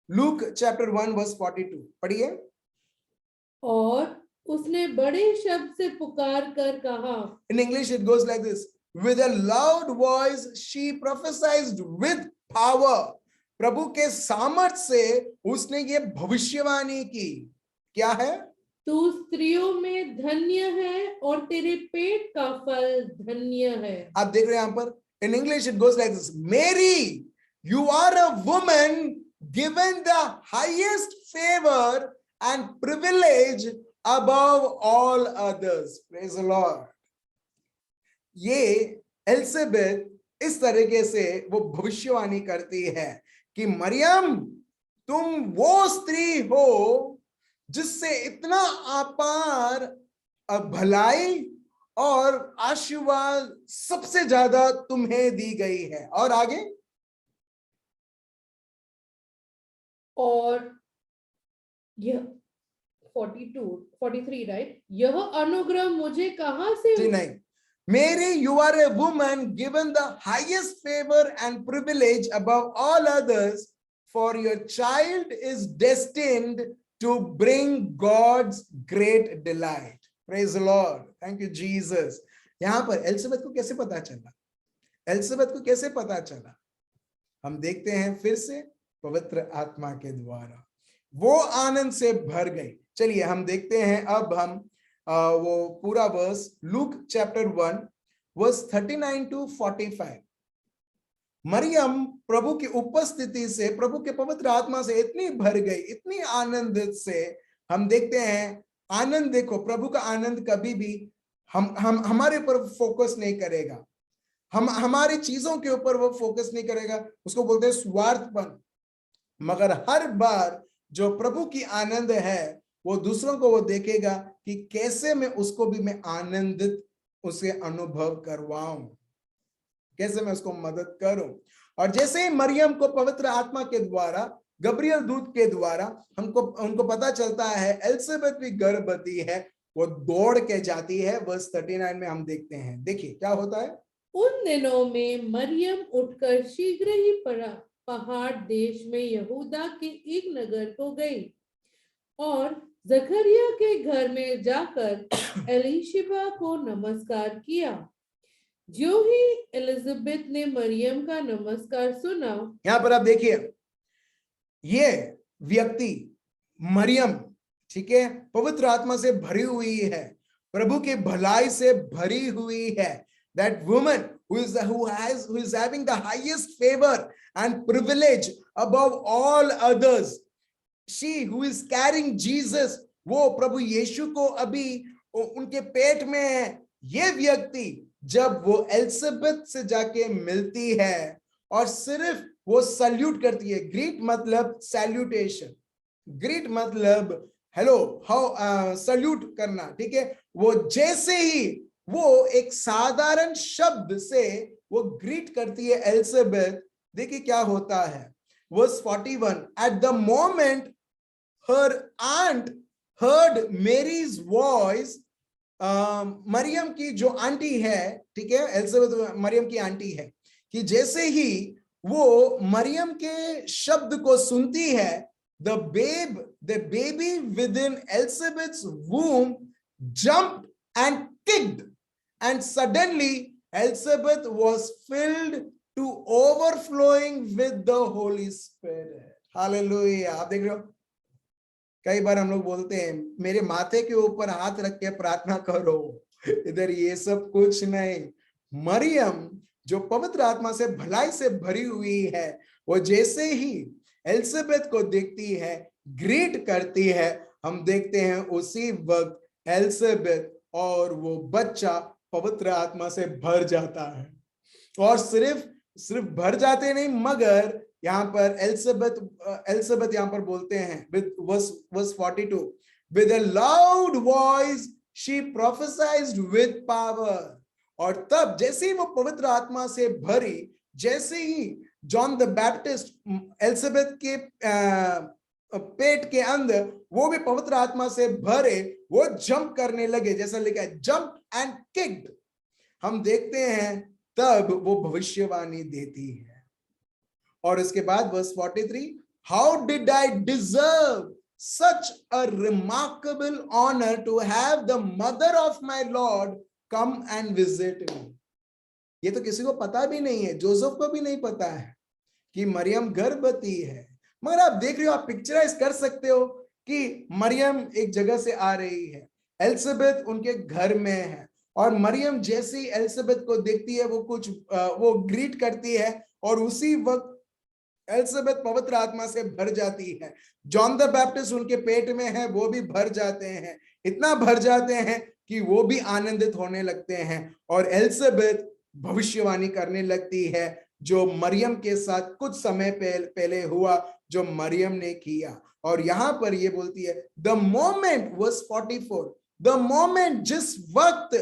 Luke chapter 1 verse 42 पढ़िए। और उसने बड़े शब्द से पुकार कर कहा, In English it goes like this, with a loud voice she prophesied with power। प्रभु के सामर्थ्य से उसने ये भविष्यवाणी की। क्या है? तू स्त्रियों में धन्य है और तेरे पेट का फल धन्य है। आप देख रहे हैं यहां पर, in English it goes like this, Mary, you are a woman given the highest favor and privilege above all others। Praise the Lord। ये एलिजाबेथ इस तरीके से वो भविष्यवाणी करती है कि मरियम तुम वो स्त्री हो जिससे इतना अपार भलाई और आशीर्वाद सबसे ज्यादा तुम्हें दी गई है। और आगे, और यह 43 राइट, यह अनुग्रह मुझे कहां से जी नहीं, Mary, you are a woman given the highest favor and privilege above all others, for your child is destined to bring God's great delight। Praise the Lord। Thank you, Jesus। यहां पर Elizabeth को कैसे पता चला? Elizabeth को कैसे पता चला? हम देखते हैं फिर से, पवित्र आत्मा के द्वारा वो आनंद से भर गई। चलिए हम देखते हैं अब हम वो पूरा verse, Luke chapter 1 verse 39 to 45। Mariyam प्रभु की उपस्थिति से, प्रभु के पवित्र आत्मा से इतनी भर गई, इतनी आनंदित से, हम देखते हैं आनंद, देखो प्रभु का आनंद कभी भी हम हमारे ऊपर फोकस नहीं करेगा, हमारी चीजों के ऊपर वो फोकस नहीं करेगा, उसको बोलते हैं स्वार्थपन। मगर हर बार जो प्रभु की आनंद है वो दूसरों को वो देखेगा कि कैसे मैं उसको भी मैं आनंदित उसे अनुभव करवाऊं, कैसे मैं उसको मदद करूं। और जैसे ही मरियम को पवित्र आत्मा के द्वारा, गब्रियल दूत के द्वारा उनको पता चलता है एलिजाबेथ भी गर्भवती है, वो दौड़ के जाती है। वर्स 39 में हम देखते हैं, देखिए क्या होता है। उन दिनों में मरियम उठकर शीघ्र ही पहाड़ देश में यहूदा के एक नगर को गई और जकरिया के घर में जाकर एलिशिबा को नमस्कार किया। जो ही एलिजाबेथ ने मरियम का नमस्कार सुना, यहां पर आप देखिए ये व्यक्ति मरियम, ठीक है, पवित्र आत्मा से भरी हुई है, प्रभु की भलाई से भरी हुई है। That woman who is having the highest favor and privilege above all others, she who is carrying Jesus, वो प्रभु यीशु को अभी उनके पेट में है। ये व्यक्ति जब वो एलिजाबेथ से जाके मिलती है और सिर्फ वो सल्यूट करती है, ग्रीट मतलब सैल्यूटेशन, ग्रीट मतलब हेलो, हाउ, सल्यूट करना, ठीक है। वो जैसे ही वो एक साधारण शब्द से वो ग्रीट करती है एलिजाबेथ, देखिए क्या होता है। Verse 41, at the moment her aunt heard Mary's voice, मरियम की जो आंटी है, ठीक है, एलिजाबेथ मरियम की आंटी है, कि जैसे ही वो मरियम के शब्द को सुनती है, the baby within Elizabeth's womb jumped and kicked, and suddenly Elizabeth was filled to overflowing with the Holy Spirit। Hallelujah। आप देख रहे हो, कई बार हम लोग बोलते हैं मेरे माथे के ऊपर हाथ रख के प्रार्थना करो, इधर ये सब कुछ नहीं। मरियम जो पवित्र आत्मा से भलाई से भरी हुई है, वो जैसे ही एलिजाबेथ को देखती है, ग्रीट करती है, हम देखते हैं उसी वक्त एलिजाबेथ और वो बच्चा पवित्र आत्मा से भर जाता है। और सिर्फ भर जाते नहीं, मगर यहाँ पर एलिजाबेथ यहाँ पर बोलते हैं with verse 42, with a loud voice she prophesied with power। और तब जैसे ही वो पवित्र आत्मा से भरी, जैसे ही जॉन द बैप्टिस्ट एलिजाबेथ के पेट के अंदर वो भी पवित्र आत्मा से भरे, वो जंप करने लगे, जैसा लिखा है जंप एंड किक्ड। हम देखते हैं तब वो भविष्यवाणी देती है। और उसके बाद verse 43, how did I deserve such a remarkable honor to have the mother of my Lord come and visit me। ये तो किसी को पता भी नहीं है, जोसेफ को भी नहीं पता है कि मरियम गर्भवती है। मगर आप देख रहे हो, आप पिक्चराइज कर सकते हो कि मरियम एक जगह से आ रही है, एलिजाबेथ उनके घर में है, और मरियम जैसी एलिजाबेथ को देखती है वो ग्रीट करती है, और उसी वक्त एलिजाबेथ पवित्र आत्मा से भर जाती है। जॉन द बैप्टिस्ट उनके पेट में है, वो भी भर जाते हैं, इतना भर जाते हैं कि वो भी आनंदित होने लगते हैं, और एलिजाबेथ भविष्यवाणी करने लगती है जो मरियम के साथ कुछ समय पहले हुआ, जो मरियम ने किया। और यहां पर ये बोलती है, the moment, verse 44, the moment, जिस वक्त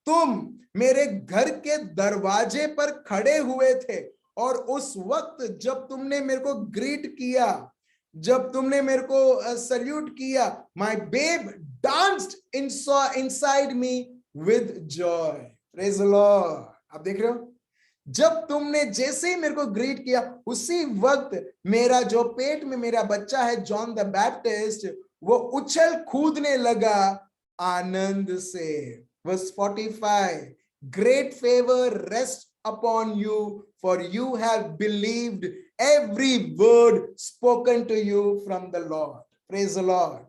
तुम मेरे घर के दरवाजे पर खड़े हुए थे, और उस वक्त जब तुमने मेरे को ग्रीट किया, जब तुमने मेरे को सल्यूट किया, my babe danced inside me with joy. Praise the Lord. आप देख रहे हो, जब तुमने जैसे ही मेरे को ग्रीट किया, उसी वक्त मेरा जो पेट में मेरा बच्चा है जॉन द बैप्टिस्ट, वो उछल कूदने लगा आनंद से। Verse 45, great favour rest upon you, for you have believed every word spoken to you from the Lord। Praise the Lord।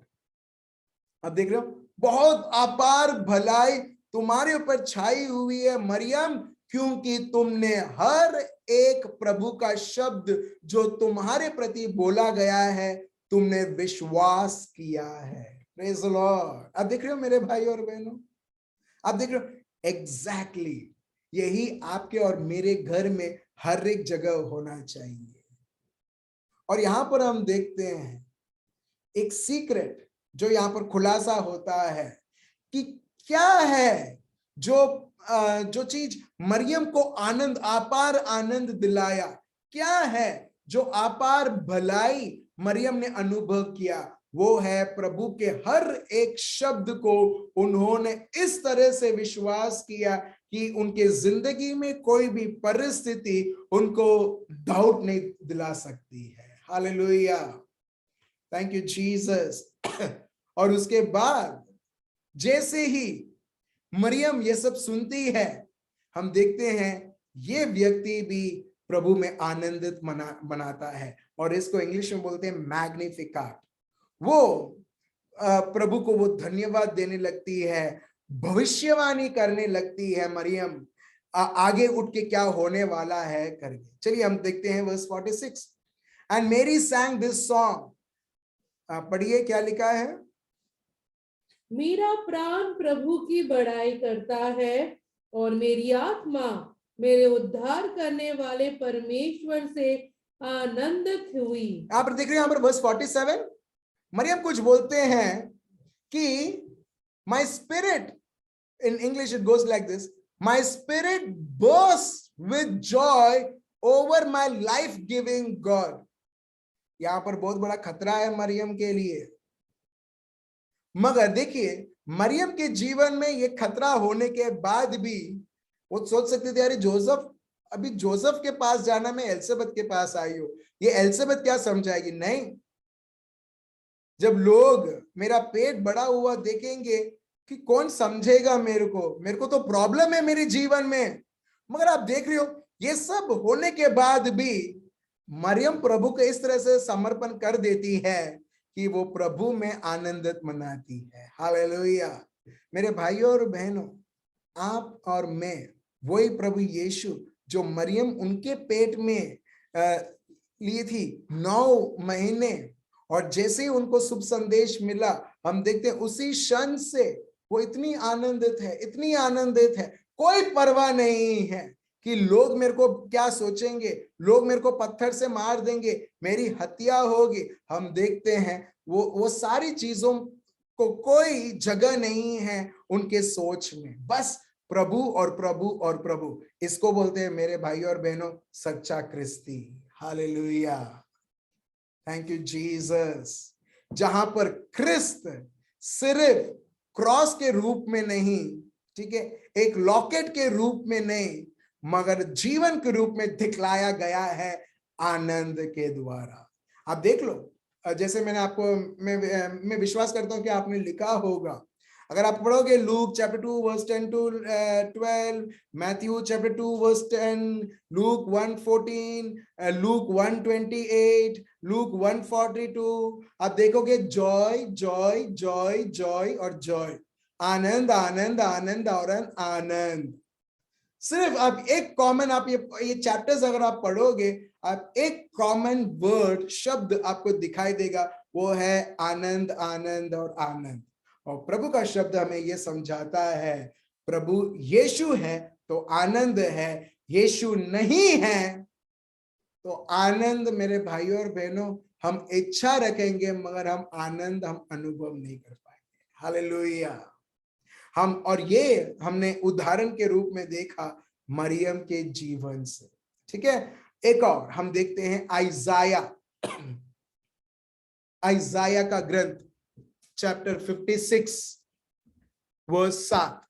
अब देख रहे हो, बहुत अपार भलाई तुम्हारे ऊपर छाई हुई है मरियम, क्योंकि तुमने हर एक प्रभु का शब्द जो तुम्हारे प्रति बोला गया है, तुमने विश्वास किया है। Praise the Lord. आप देख रहे हो मेरे भाई और बहनों, आप देख रहे हो, एग्जैक्टली यही आपके और मेरे घर में हर एक जगह होना चाहिए। और यहां पर हम देखते हैं एक सीक्रेट जो यहां पर खुलासा होता है कि क्या है जो चीज मरियम को आनंद, अपार आनंद दिलाया, क्या है जो अपार भलाई मरियम ने अनुभव किया। वो है प्रभु के हर एक शब्द को उन्होंने इस तरह से विश्वास किया कि उनके जिंदगी में कोई भी परिस्थिति उनको डाउट नहीं दिला सकती है। Hallelujah, thank you Jesus. और उसके बाद जैसे ही मरियम ये सब सुनती है, हम देखते हैं ये व्यक्ति भी प्रभु में आनंदित बनाता है, और इसको इंग्लिश में बोलते हैं मैग्निफिकाट। वो प्रभु को वो धन्यवाद देने लगती है, भविष्यवाणी करने लगती है मरियम आगे उठ के क्या होने वाला है करके। चलिए हम देखते हैं वर्स 46, एंड मेरी sang दिस सॉन्ग। पढ़िए क्या लिखा है। मेरा प्राण प्रभु की बड़ाई करता है, और मेरी आत्मा मेरे उद्धार करने वाले परमेश्वर से आनंदित हुई। यहाँ पर देख रहे हैं, यहाँ पर वर्स 47 मरियम कुछ बोलते हैं कि my spirit, in English it goes like this, my spirit bursts with joy over my life giving God। यहां पर बहुत बड़ा खतरा है मरियम के लिए। मगर देखिए, मरियम के जीवन में ये खतरा होने के बाद भी वो सोच सकते थे, अरे जोसेफ, अभी जोसेफ के पास जाना, मैं एलिजाबेथ के पास आई हूं, ये एलिजाबेथ क्या समझाएगी। नहीं, जब लोग मेरा पेट बड़ा हुआ देखेंगे कि कौन समझेगा मेरे को तो प्रॉब्लम है मेरे जीवन में। मगर आप देख रहे हो, ये सब होने के बाद भी मरियम प्रभु को इस तरह से समर्पण कर देती है कि वो प्रभु में आनंदित मनाती है। हालेलुया। मेरे भाइयों और बहनों, आप और मैं वही प्रभु यीशु जो मरियम उनके पेट में ली थी 9 महीने, और जैसे ही उनको शुभ संदेश मिला, हम देखते हैं उसी क्षण से वो इतनी आनंदित है, इतनी आनंदित है, कोई परवाह नहीं है कि लोग मेरे को क्या सोचेंगे, लोग मेरे को पत्थर से मार देंगे, मेरी हत्या होगी। हम देखते हैं वो सारी चीजों को कोई जगह नहीं है उनके सोच में, बस प्रभु और प्रभु और प्रभु। इसको बोलते हैं मेरे भाई और बहनों सच्चा क्रिस्ती। Hallelujah, thank you Jesus. जहां पर क्रिस्त सिर्फ क्रॉस के रूप में नहीं ठीक है, एक लॉकेट के रूप में नहीं मगर जीवन के रूप में दिखलाया गया है आनंद के द्वारा। आप देख लो, जैसे मैंने आपको, मैं विश्वास करता हूं कि आपने लिखा होगा, अगर आप पढ़ोगे Luke chapter 2 verse 10 to 12, Matthew chapter 2 verse 10, Luke 1:14, Luke 1:28, Luke 1:42, आप देखोगे जॉय जॉय जॉय जॉय और जॉय, आनंद आनंद आनंद और आनंद। सिर्फ आप एक कॉमन, आप ये चैप्टर्स अगर आप पढ़ोगे, आप एक कॉमन वर्ड शब्द आपको दिखाई देगा, वो है आनंद आनंद और आनंद। और प्रभु का शब्द हमें यह समझाता है, प्रभु यीशु है तो आनंद है, यीशु नहीं है तो आनंद, मेरे भाइयों और बहनों, हम इच्छा रखेंगे मगर हम आनंद हम अनुभव नहीं कर पाएंगे। हालेलुया। हम, और ये हमने उदाहरण के रूप में देखा मरियम के जीवन से। ठीक है, एक और हम देखते हैं आइजाया का ग्रंथ चैप्टर 56 वर्स 7।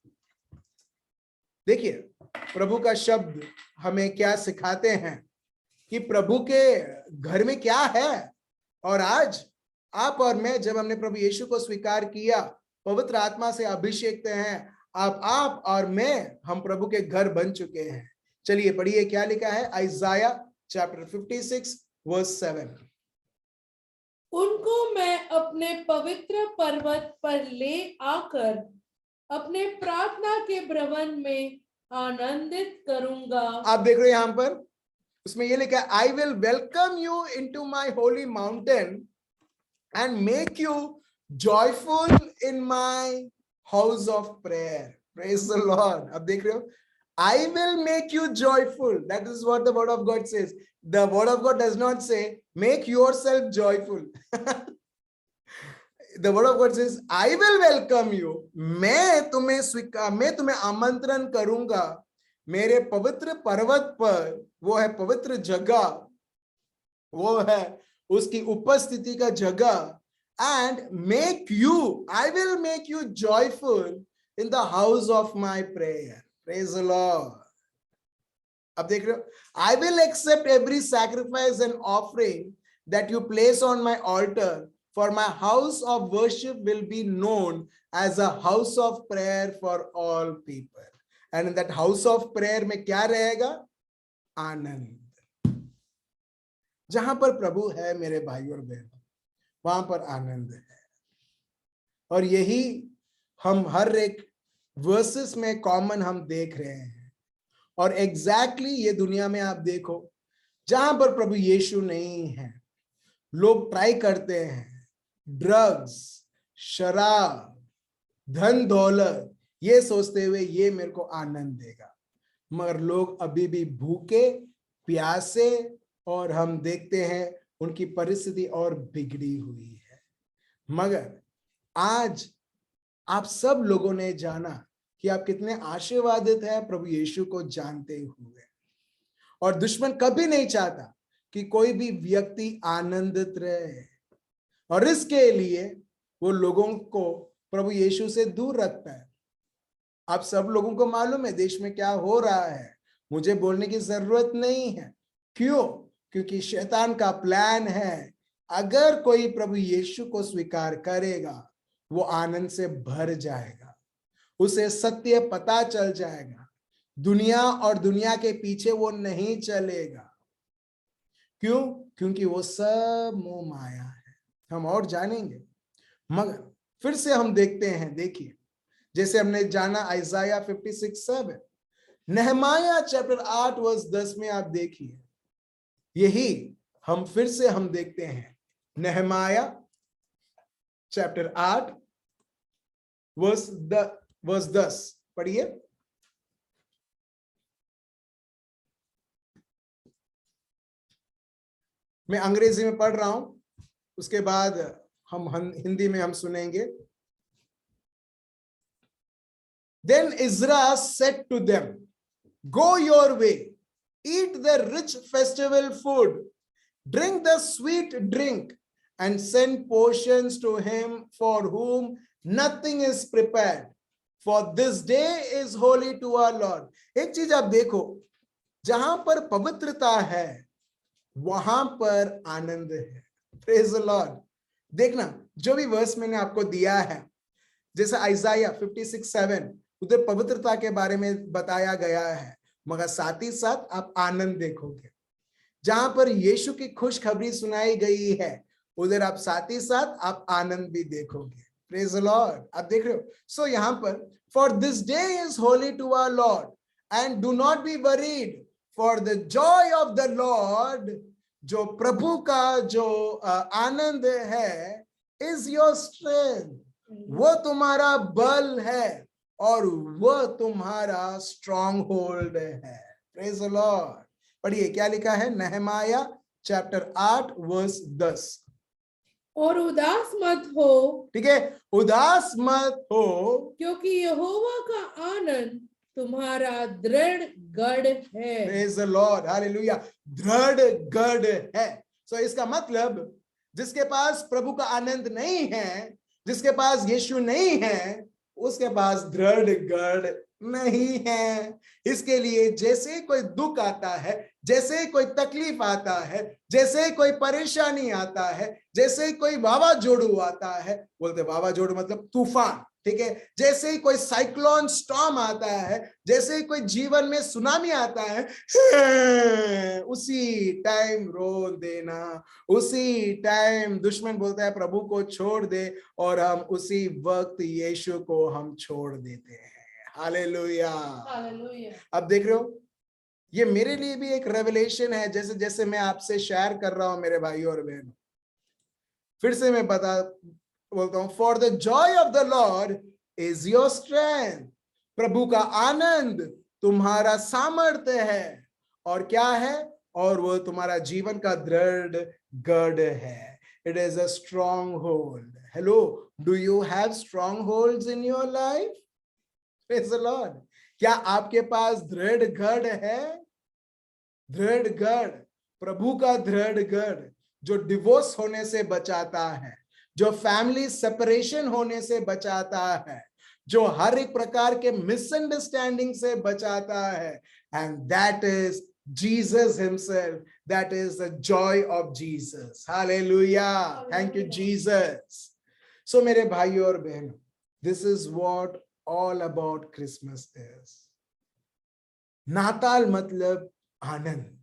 देखिए प्रभु का शब्द हमें क्या सिखाते हैं कि प्रभु के घर में क्या है। और आज आप और मैं, जब हमने प्रभु यीशु को स्वीकार किया, पवित्र आत्मा से अभिषेक हैं, आप और मैं, हम प्रभु के घर बन चुके हैं। चलिए पढ़िए क्या लिखा है, आइजाया चैप्टर 56 वर्स 7। उनको मैं अपने पवित्र पर्वत पर ले आकर अपने प्रार्थना के भवन में आनंदित करूंगा। आप देख रहे हैं यहां पर, उसमें ये लिखा है, I will welcome you into my Holi mountain and make you joyful in my house of prayer. Praise the Lord. अब देख रहे हो, I will make you joyful. That is what the word of God says. The word of God does not say make yourself joyful. The word of God says I will welcome you. मैं तुम्हें आमंत्रण करूंगा मेरे पवित्र पर्वत पर। वो है पवित्र जगह, वो है उसकी उपस्थिति का जगह। And make you, I will make you joyful in the house of my prayer. Praise the Lord. अब देख रहे हो, I will accept every sacrifice and offering that you place on my altar, for my house of worship will be known as a house of prayer for all people. And in that house of prayer में क्या रहेगा, आनंद। जहां पर प्रभु है मेरे भाई और बहनों, वहां पर आनंद है। और यही हम हर एक वर्सेस में कॉमन हम देख रहे हैं। और एग्जैक्टली ये दुनिया में आप देखो, जहां पर प्रभु यीशु नहीं है, लोग ट्राई करते हैं ड्रग्स, शराब, धन दौलत, ये सोचते हुए ये मेरे को आनंद देगा, मगर लोग अभी भी भूखे प्यासे, और हम देखते हैं उनकी परिस्थिति और बिगड़ी हुई है। मगर आज आप सब लोगों ने जाना कि आप कितने आशीर्वादित हैं प्रभु यीशु को जानते हुए। और दुश्मन कभी नहीं चाहता कि कोई भी व्यक्ति आनंदित रहे, और इसके लिए वो लोगों को प्रभु यीशु से दूर रखता है। आप सब लोगों को मालूम है देश में क्या हो रहा है, मुझे बोलने की जरूरत नहीं है। क्यों? क्योंकि शैतान का प्लान है, अगर कोई प्रभु यीशु को स्वीकार करेगा वो आनंद से भर जाएगा, उसे सत्य पता चल जाएगा, दुनिया और दुनिया के पीछे वो नहीं चलेगा। क्यों? क्योंकि वो सब मोह माया है। हम और जानेंगे, मगर फिर से हम देखते हैं। देखिए जैसे हमने जाना आइजाया 56:7, नहमाया चैप्टर 8 वर्स 10 में आप देखिए, यही हम फिर से हम देखते हैं। नहमाया चैप्टर 8 वर्स 10 पढ़िए। मैं अंग्रेजी में पढ़ रहा हूं, उसके बाद हम हिंदी में हम सुनेंगे। Then Ezra said to them, go your way, eat the rich festival food, drink the sweet drink, and send portions to him for whom nothing is prepared. For this day is holy to our Lord. एक चीज आप देखो, जहां पर पवित्रता है वहां पर आनंद है। Praise the Lord. देखना, जो भी वर्स मैंने आपको दिया है, जैसे आइजाया 56:7, उधर पवित्रता के बारे में बताया गया है, मगर साथ ही साथ आप आनंद देखोगे। जहां पर यीशु की खुशखबरी सुनाई गई है, उधर आप साथ ही साथ आप आनंद भी देखोगे। Praise the Lord. आप देख रहे हो। सो यहाँ पर for this day is holy to our Lord and do not be worried, for the joy of the Lord, जो प्रभु का जो आनंद है, इज योर स्ट्रेंथ, वो तुम्हारा बल है और वो तुम्हारा स्ट्रॉन्ग होल्ड है। Praise the Lord. पढ़िए क्या लिखा है, नहमाया चैप्टर 8 वर्स 10। और उदास मत हो, ठीक है, उदास मत हो, क्योंकि यहोवा का आनंद तुम्हारा दृढ़ गढ़ है। Praise the Lord, hallelujah. दृढ़ गढ़ है। सो इसका मतलब जिसके पास प्रभु का आनंद नहीं है, जिसके पास यीशु नहीं है, उसके पास दृढ़ गढ़ नहीं है। इसके लिए जैसे कोई दुख आता है, जैसे कोई तकलीफ आता है, जैसे कोई परेशानी आता है, जैसे कोई वावाजोड़ू आता है, बोलते वावाजोड़ू मतलब तूफान, ठीक है, जैसे कोई साइक्लोन स्टॉर्म आता है, जैसे कोई जीवन में सुनामी आता है, उसी टाइम रो देना, उसी टाइम दुश्मन बोलता है प्रभु को छोड़ दे, और हम उसी वक्त यीशु को हम छोड़ देते हैं। Hallelujah, hallelujah. अब देख रहे हो, ये मेरे लिए भी एक रेवलेशन है, जैसे जैसे मैं आपसे शेयर कर रहा हूं मेरे भाइयों और बहनों। फिर से मैं बोलता हूं, for the joy of the Lord is your strength, प्रभु का आनंद तुम्हारा सामर्थ्य है, और क्या है, और वो तुम्हारा जीवन का दृढ़ गढ़ है। It is a strong hold. Hello, do you have strong holds in your life? Praise the Lord. क्या आपके पास दृढ़ गढ़ है? दृढ़ गढ़, प्रभु का दृढ़ गढ़, जो डिवोर्स होने से बचाता है, जो फैमिली सेपरेशन होने से बचाता है, जो हर एक प्रकार के मिसअंडरस्टैंडिंग से बचाता है, and that is Jesus himself, that is the joy of Jesus. Hallelujah, thank you Jesus. So मेरे भाइयों और बहनों, this is what all about Christmas is. नाताल मतलब आनंद।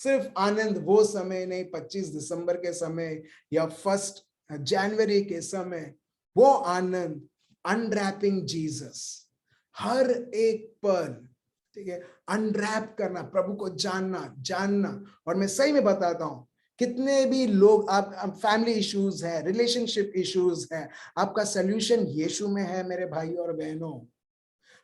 सिर्फ आनंद वो समय नहीं, 25 दिसंबर के समय या 1 जनवरी के समय, वो आनंद अनरैपिंग जीसस, हर एक पल, ठीक है, अनरैप करना, प्रभु को जानना। और मैं सही में बताता हूं, कितने भी लोग आप फैमिली इश्यूज है, रिलेशनशिप इश्यूज है, आपका सॉल्यूशन यीशु में है मेरे भाइयों और बहनों।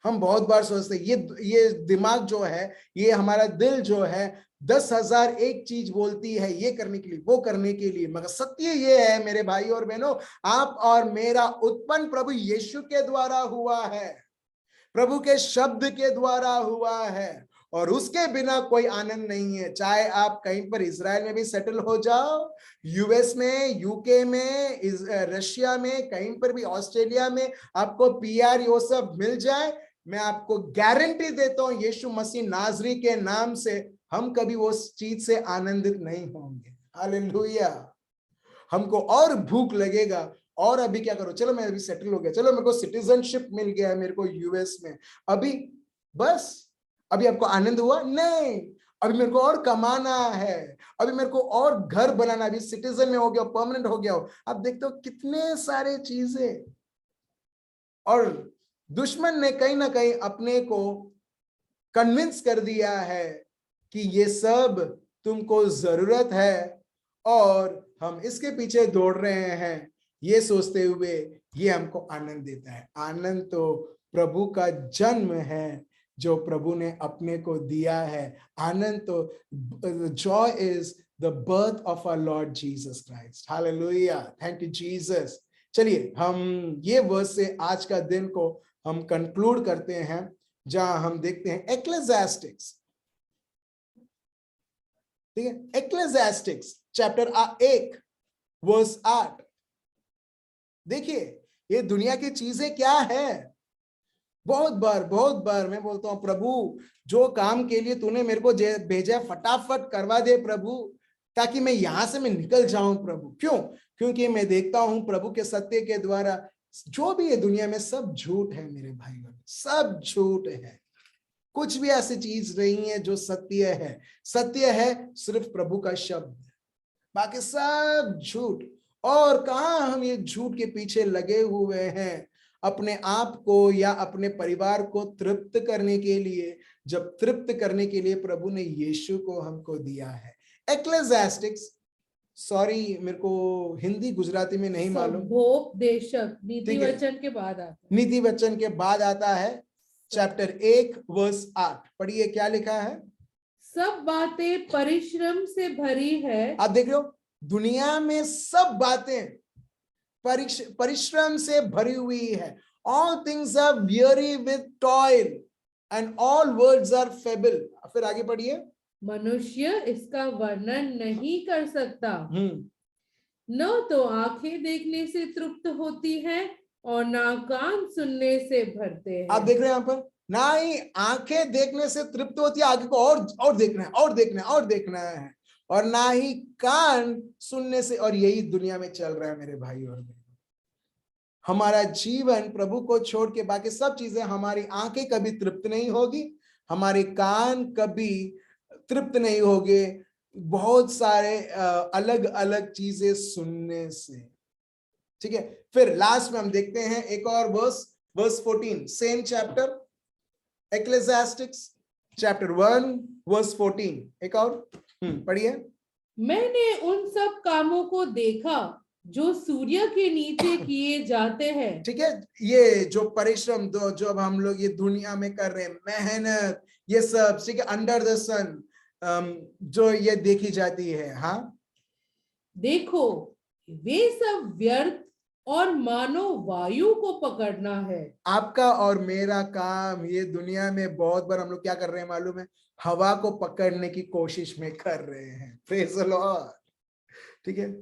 हम बहुत बार सोचते हैं ये दिमाग जो है, ये हमारा दिल जो है, 10,000 एक चीज बोलती है ये करने के लिए, वो करने के लिए, मगर सत्य ये है मेरे भाइयों और बहनों, आप और मेरा उत्पन्न प्रभु यीशु के द्वारा हुआ है, प्रभु के शब्द के द्वारा हुआ है, और उसके बिना कोई आनंद नहीं है। चाहे आप कहीं पर इजराइल में भी सेटल हो जाओ, यूएस में, यूके में, रशिया में, कहीं पर भी, ऑस्ट्रेलिया में आपको पीआर वो सब मिल जाए, मैं आपको गारंटी देता हूं यीशु मसीह नाजरी के नाम से हम कभी वो चीज से आनंदित नहीं होंगे। हालेलुया। हमको और भूख लगेगा, और अभी क्या करो, चलो मैं अभी सेटल हो गया, चलो मेरे को सिटीजनशिप मिल गया है मेरे को यूएस में, अभी बस, अभी आपको आनंद हुआ? नहीं, अभी मेरे को और कमाना है, अभी मेरे को और घर बनाना, अभी सिटीजन में हो गया, परमानेंट हो गया हो। आप देखते हो कितने सारे चीजें, और दुश्मन ने कहीं ना कहीं अपने को कन्विंस कर दिया है कि ये सब तुमको जरूरत है, और हम इसके पीछे दौड़ रहे हैं, ये सोचते हुए ये हमको आनंद देता है। आनंद तो प्रभु का जन्म है जो प्रभु ने अपने को दिया है। आनंद तो joy is the birth of our Lord Jesus Christ. Hallelujah, thank you Jesus. चलिए हम ये वर्स से आज का दिन को हम कंक्लूड करते हैं, जहां हम देखते हैं एक्लेसियास्टिक्स, ठीक है, एक्लेसियास्टिक्स चैप्टर 1 वर्स 8। देखिए ये दुनिया की चीजें क्या है, बहुत बार मैं बोलता हूँ, प्रभु जो काम के लिए तूने मेरे को भेजा है फटाफट करवा दे प्रभु, ताकि मैं यहां से मैं निकल जाऊं प्रभु। क्यों? क्योंकि मैं देखता हूं प्रभु के सत्य के द्वारा जो भी है दुनिया में सब झूठ है मेरे भाई, सब झूठ है। कुछ भी ऐसी चीज नहीं है जो सत्य है। सत्य है सिर्फ प्रभु का शब्द, बाकी सब झूठ। और कहां हम ये झूठ के पीछे लगे हुए हैं अपने आप को या अपने परिवार को तृप्त करने के लिए, जब तृप्त करने के लिए प्रभु ने यीशु को हमको दिया है। एक्लेसियास्टिक्स, सॉरी मेरे को हिंदी गुजराती में नहीं मालूम, संभोपदेशक नीति वचन के बाद आता है। नीति वचन के बाद आता है, चैप्टर 1 वर्स 8 पढ़िए, क्या लिखा है? सब बातें परिश्रम से भरी है। आप देख रहे हो, दुनिया में सब बातें परिश्रम से भरी हुई है। All things are weary with toil and all words are fable। फिर आगे पढ़िए, मनुष्य इसका वर्णन नहीं कर सकता। न तो आंखें देखने से तृप्त होती हैं और ना कान सुनने से भरते हैं। आप देख रहे हैं यहाँ पर, ना ही आंखें देखने से तृप्त होती है, आगे को और देखना है, और देखना है, और देखना है, और ना ही कान सुनने से। और यही दुनिया में चल रहा है मेरे भाई और बहन। हमारा जीवन प्रभु को छोड़ के बाकी सब चीजें, हमारी आंखें कभी तृप्त नहीं होगी, हमारे कान कभी तृप्त नहीं होगे बहुत सारे अलग अलग चीजें सुनने से। ठीक है, फिर लास्ट में हम देखते हैं एक और verse 14, same chapter, Ecclesiastes chapter 1 verse 14, एक और पढ़िए। मैंने उन सब कामों को देखा जो सूर्य के नीचे किए जाते हैं। ठीक है, ये जो परिश्रम जो अब हम लोग ये दुनिया में कर रहे हैं, मेहनत, ये सब, ठीक है, अंडर द सन जो ये देखी जाती है। हाँ, देखो वे सब व्यर्थ और मानो वायु को पकड़ना है। आपका और मेरा काम ये दुनिया में बहुत बार हम लोग क्या कर रहे हैं मालूम है? हवा को पकड़ने की कोशिश में कर रहे हैं। Praise the Lord. ठीक है,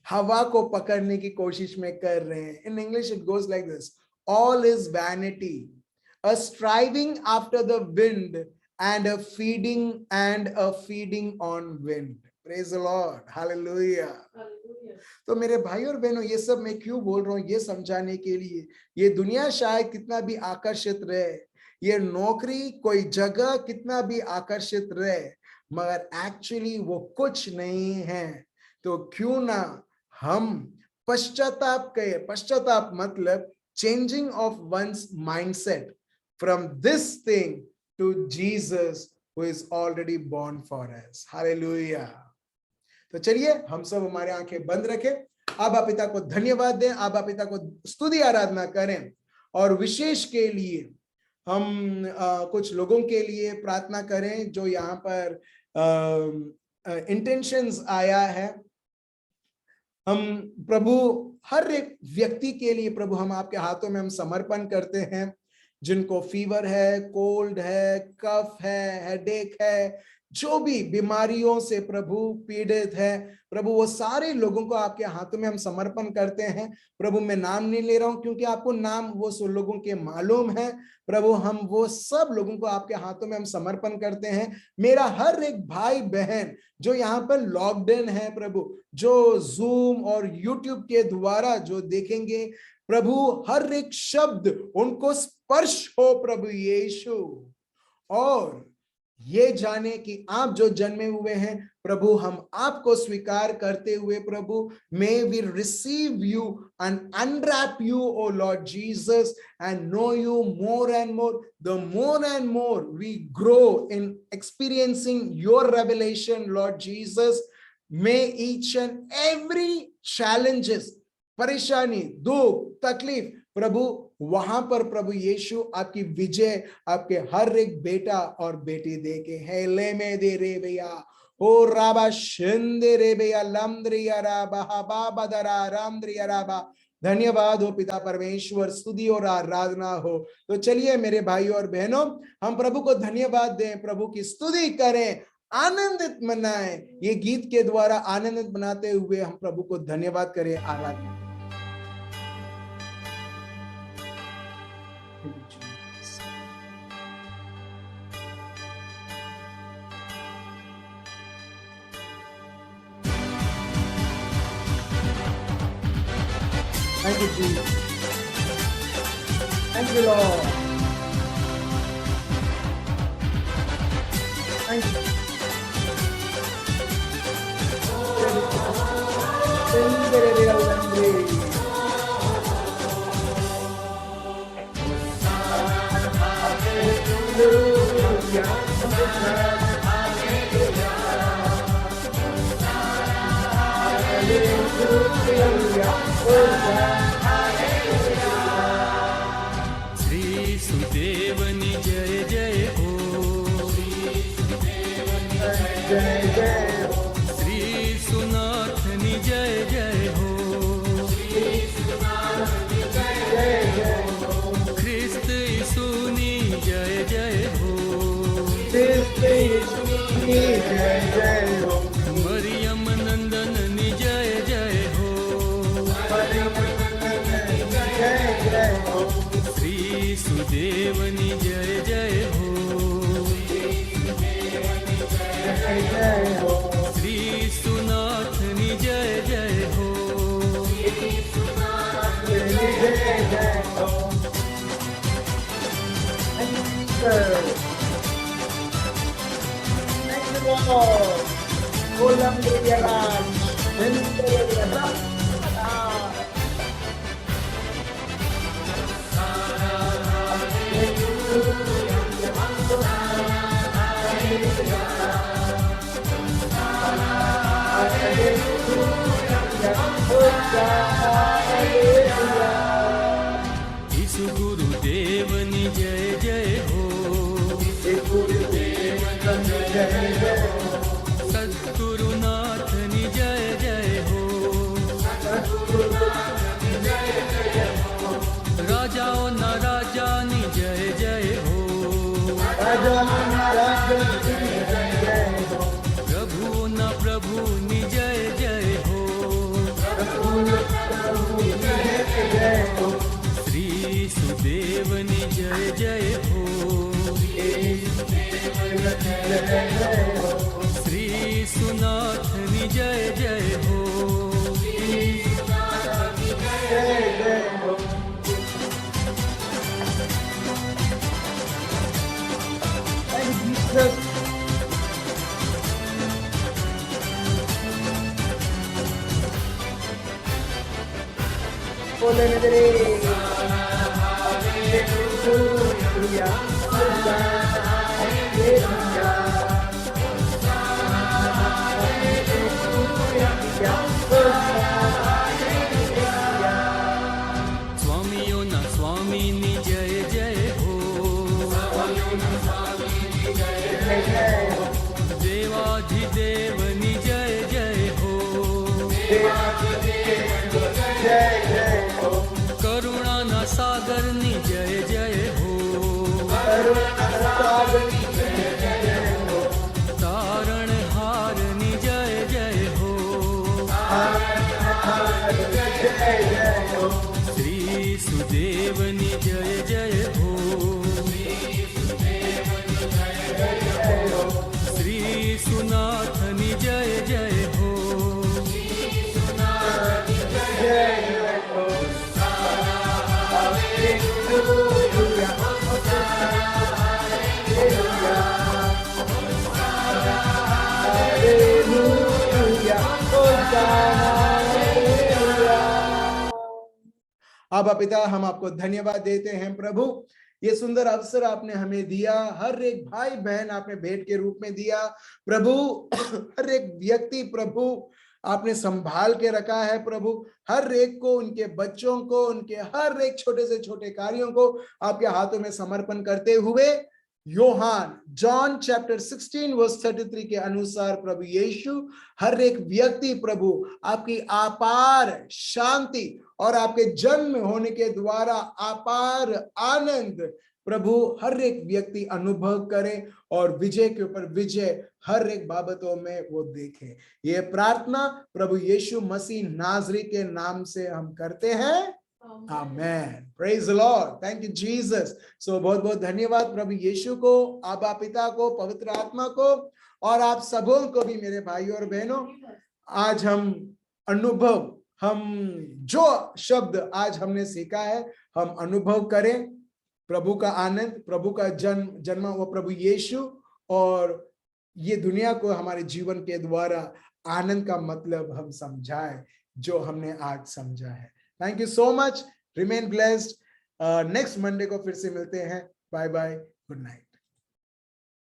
हवा को पकड़ने की कोशिश में कर रहे हैं। इन English it goes like this, all is vanity, a striving after the wind and a feeding on wind। Praise the Lord, hallelujah। तो मेरे भाई और बहनों, ये सब मैं क्यों बोल रहा हूँ? ये समझाने के लिए, ये दुनिया शायद कितना भी आकर्षित रहे, ये नौकरी कोई जगह कितना भी आकर्षित रहे, मगर एक्चुअली वो कुछ नहीं है। तो क्यों ना हम पश्चाताप मतलब changing of one's mindset from this thing to Jesus who is already born for us। Hallelujah। तो चलिए हम सब हमारे आंखें बंद रखें, आबा पिता को धन्यवाद दें, आबा पिता को स्तुति आराधना करें, और विशेष के लिए हम कुछ लोगों के लिए प्रार्थना करें जो यहाँ पर इंटेंशंस आया है। हम प्रभु हर एक व्यक्ति के लिए प्रभु हम आपके हाथों में हम समर्पण करते हैं, जिनको फीवर है, कोल्ड है, कफ है, हेडेक है, जो भी बीमारियों से प्रभु पीड़ित है, प्रभु वो सारे लोगों को आपके हाथों में हम समर्पण करते हैं। प्रभु मैं नाम नहीं ले रहा हूं क्योंकि आपको नाम वो सब लोगों के मालूम है। प्रभु हम वो सब लोगों को आपके हाथों में हम समर्पण करते हैं। मेरा हर एक भाई बहन जो यहाँ पर लॉकडाउन है प्रभु, जो जूम और यूट्यूब के द्वारा जो देखेंगे, प्रभु हर एक शब्द उनको स्पर्श हो प्रभु यीशु, और ये जाने कि आप जो जन्मे हुए हैं प्रभु, हम आपको स्वीकार करते हुए प्रभु, may we receive you and unwrap you, O Lord Jesus, and know you more and more। The more and more we grow in experiencing your revelation, Lord Jesus, may each and every challenges, परेशानी, दुख, तकलीफ, प्रभु वहां पर प्रभु यीशु आपकी विजय आपके हर एक बेटा और बेटी देके है। ले में दे रे भैया हो राबा शिंदे रे भैया लमद्रिया राबा बाबा दरा रामद्रिया राबा। धन्यवाद हो पिता परमेश्वर, स्तुति और आराधना हो। तो चलिए मेरे भाई और बहनों, हम प्रभु को धन्यवाद दें, प्रभु की स्तुति करें, आनंदित मनाएं। ये गीत के द्वारा आनंदित मनाते हुए हम प्रभु को धन्यवाद करें, आराधना। Thank you, Jesus. Thank you, Lord. Thank you. Shri सुदेवनि जय जय हो, जय जय हो, श्री सुनाथनि जय जय हो, जय जय हो, ख्रिस्त यीशुनि जय जय हो, कृष्ण यीशु की जय जय हो, मरियम नंदननि जय जय हो, जय जय हो, श्री सुदेवनि जय जय हो, जय जय हो, श्री सुनाथनि जय जय हो, जय जय हो। Thank you, Lord. Ulam Riyaraj. यीशु गुरुदेवनि जय जय हो, सद्गुरुनाथनि जय जय हो, राजाओं ना राजानि जय जय हो, प्रभु ना प्रभुनि जय जय हो, श्री सुदेवनि जय जय हो, श्री सुनाथनि जय जय हो, स्वामियों ना स्वामिनि जय जय हो, देवाधिदेवनि जय जय हो, करुणा ना सागरनि जय जय हो, तारणहारनि जय जय हो, श्री सुदेवनि जय जय हो, श्री सुनाथनि जय जय हो, आबा पिता, हम आपको धन्यवाद देते हैं प्रभु, ये सुंदर अवसर आपने हमें दिया, हर एक भाई बहन आपने भेंट के रूप में दिया प्रभु, हर एक व्यक्ति प्रभु आपने संभाल के रखा है प्रभु, हर एक को, उनके बच्चों को, उनके हर एक छोटे से छोटे कार्यों को आपके हाथों में समर्पण करते हुए योहान जॉन चैप्टर 16 वर्स 33 के अनुसार प्रभु यीशु हर एक व्यक्ति प्रभु आपकी अपार शांति और आपके जन्म होने के द्वारा अपार आनंद प्रभु हर एक व्यक्ति अनुभव करे और विजय के ऊपर विजय हर एक बाबतों में वो देखे। ये प्रार्थना प्रभु यीशु मसीह नाजरी के नाम से हम करते हैं, amen. Praise the Lord, thank you Jesus. So बहुत बहुत धन्यवाद प्रभु यीशु को, आबा पिता को, पवित्र आत्मा को और आप सबों को भी मेरे भाइयों और बहनों। आज हम अनुभव हम जो शब्द आज हमने सीखा है हम अनुभव करें, प्रभु का आनंद, प्रभु का जन्मा हुआ प्रभु यीशु, और ये दुनिया को हमारे जीवन के द्वारा आनंद का मतलब हम समझाए जो हमने आज समझा है। Thank you so much, remain blessed. Next Monday को फिर से मिलते हैं। Bye bye, good night.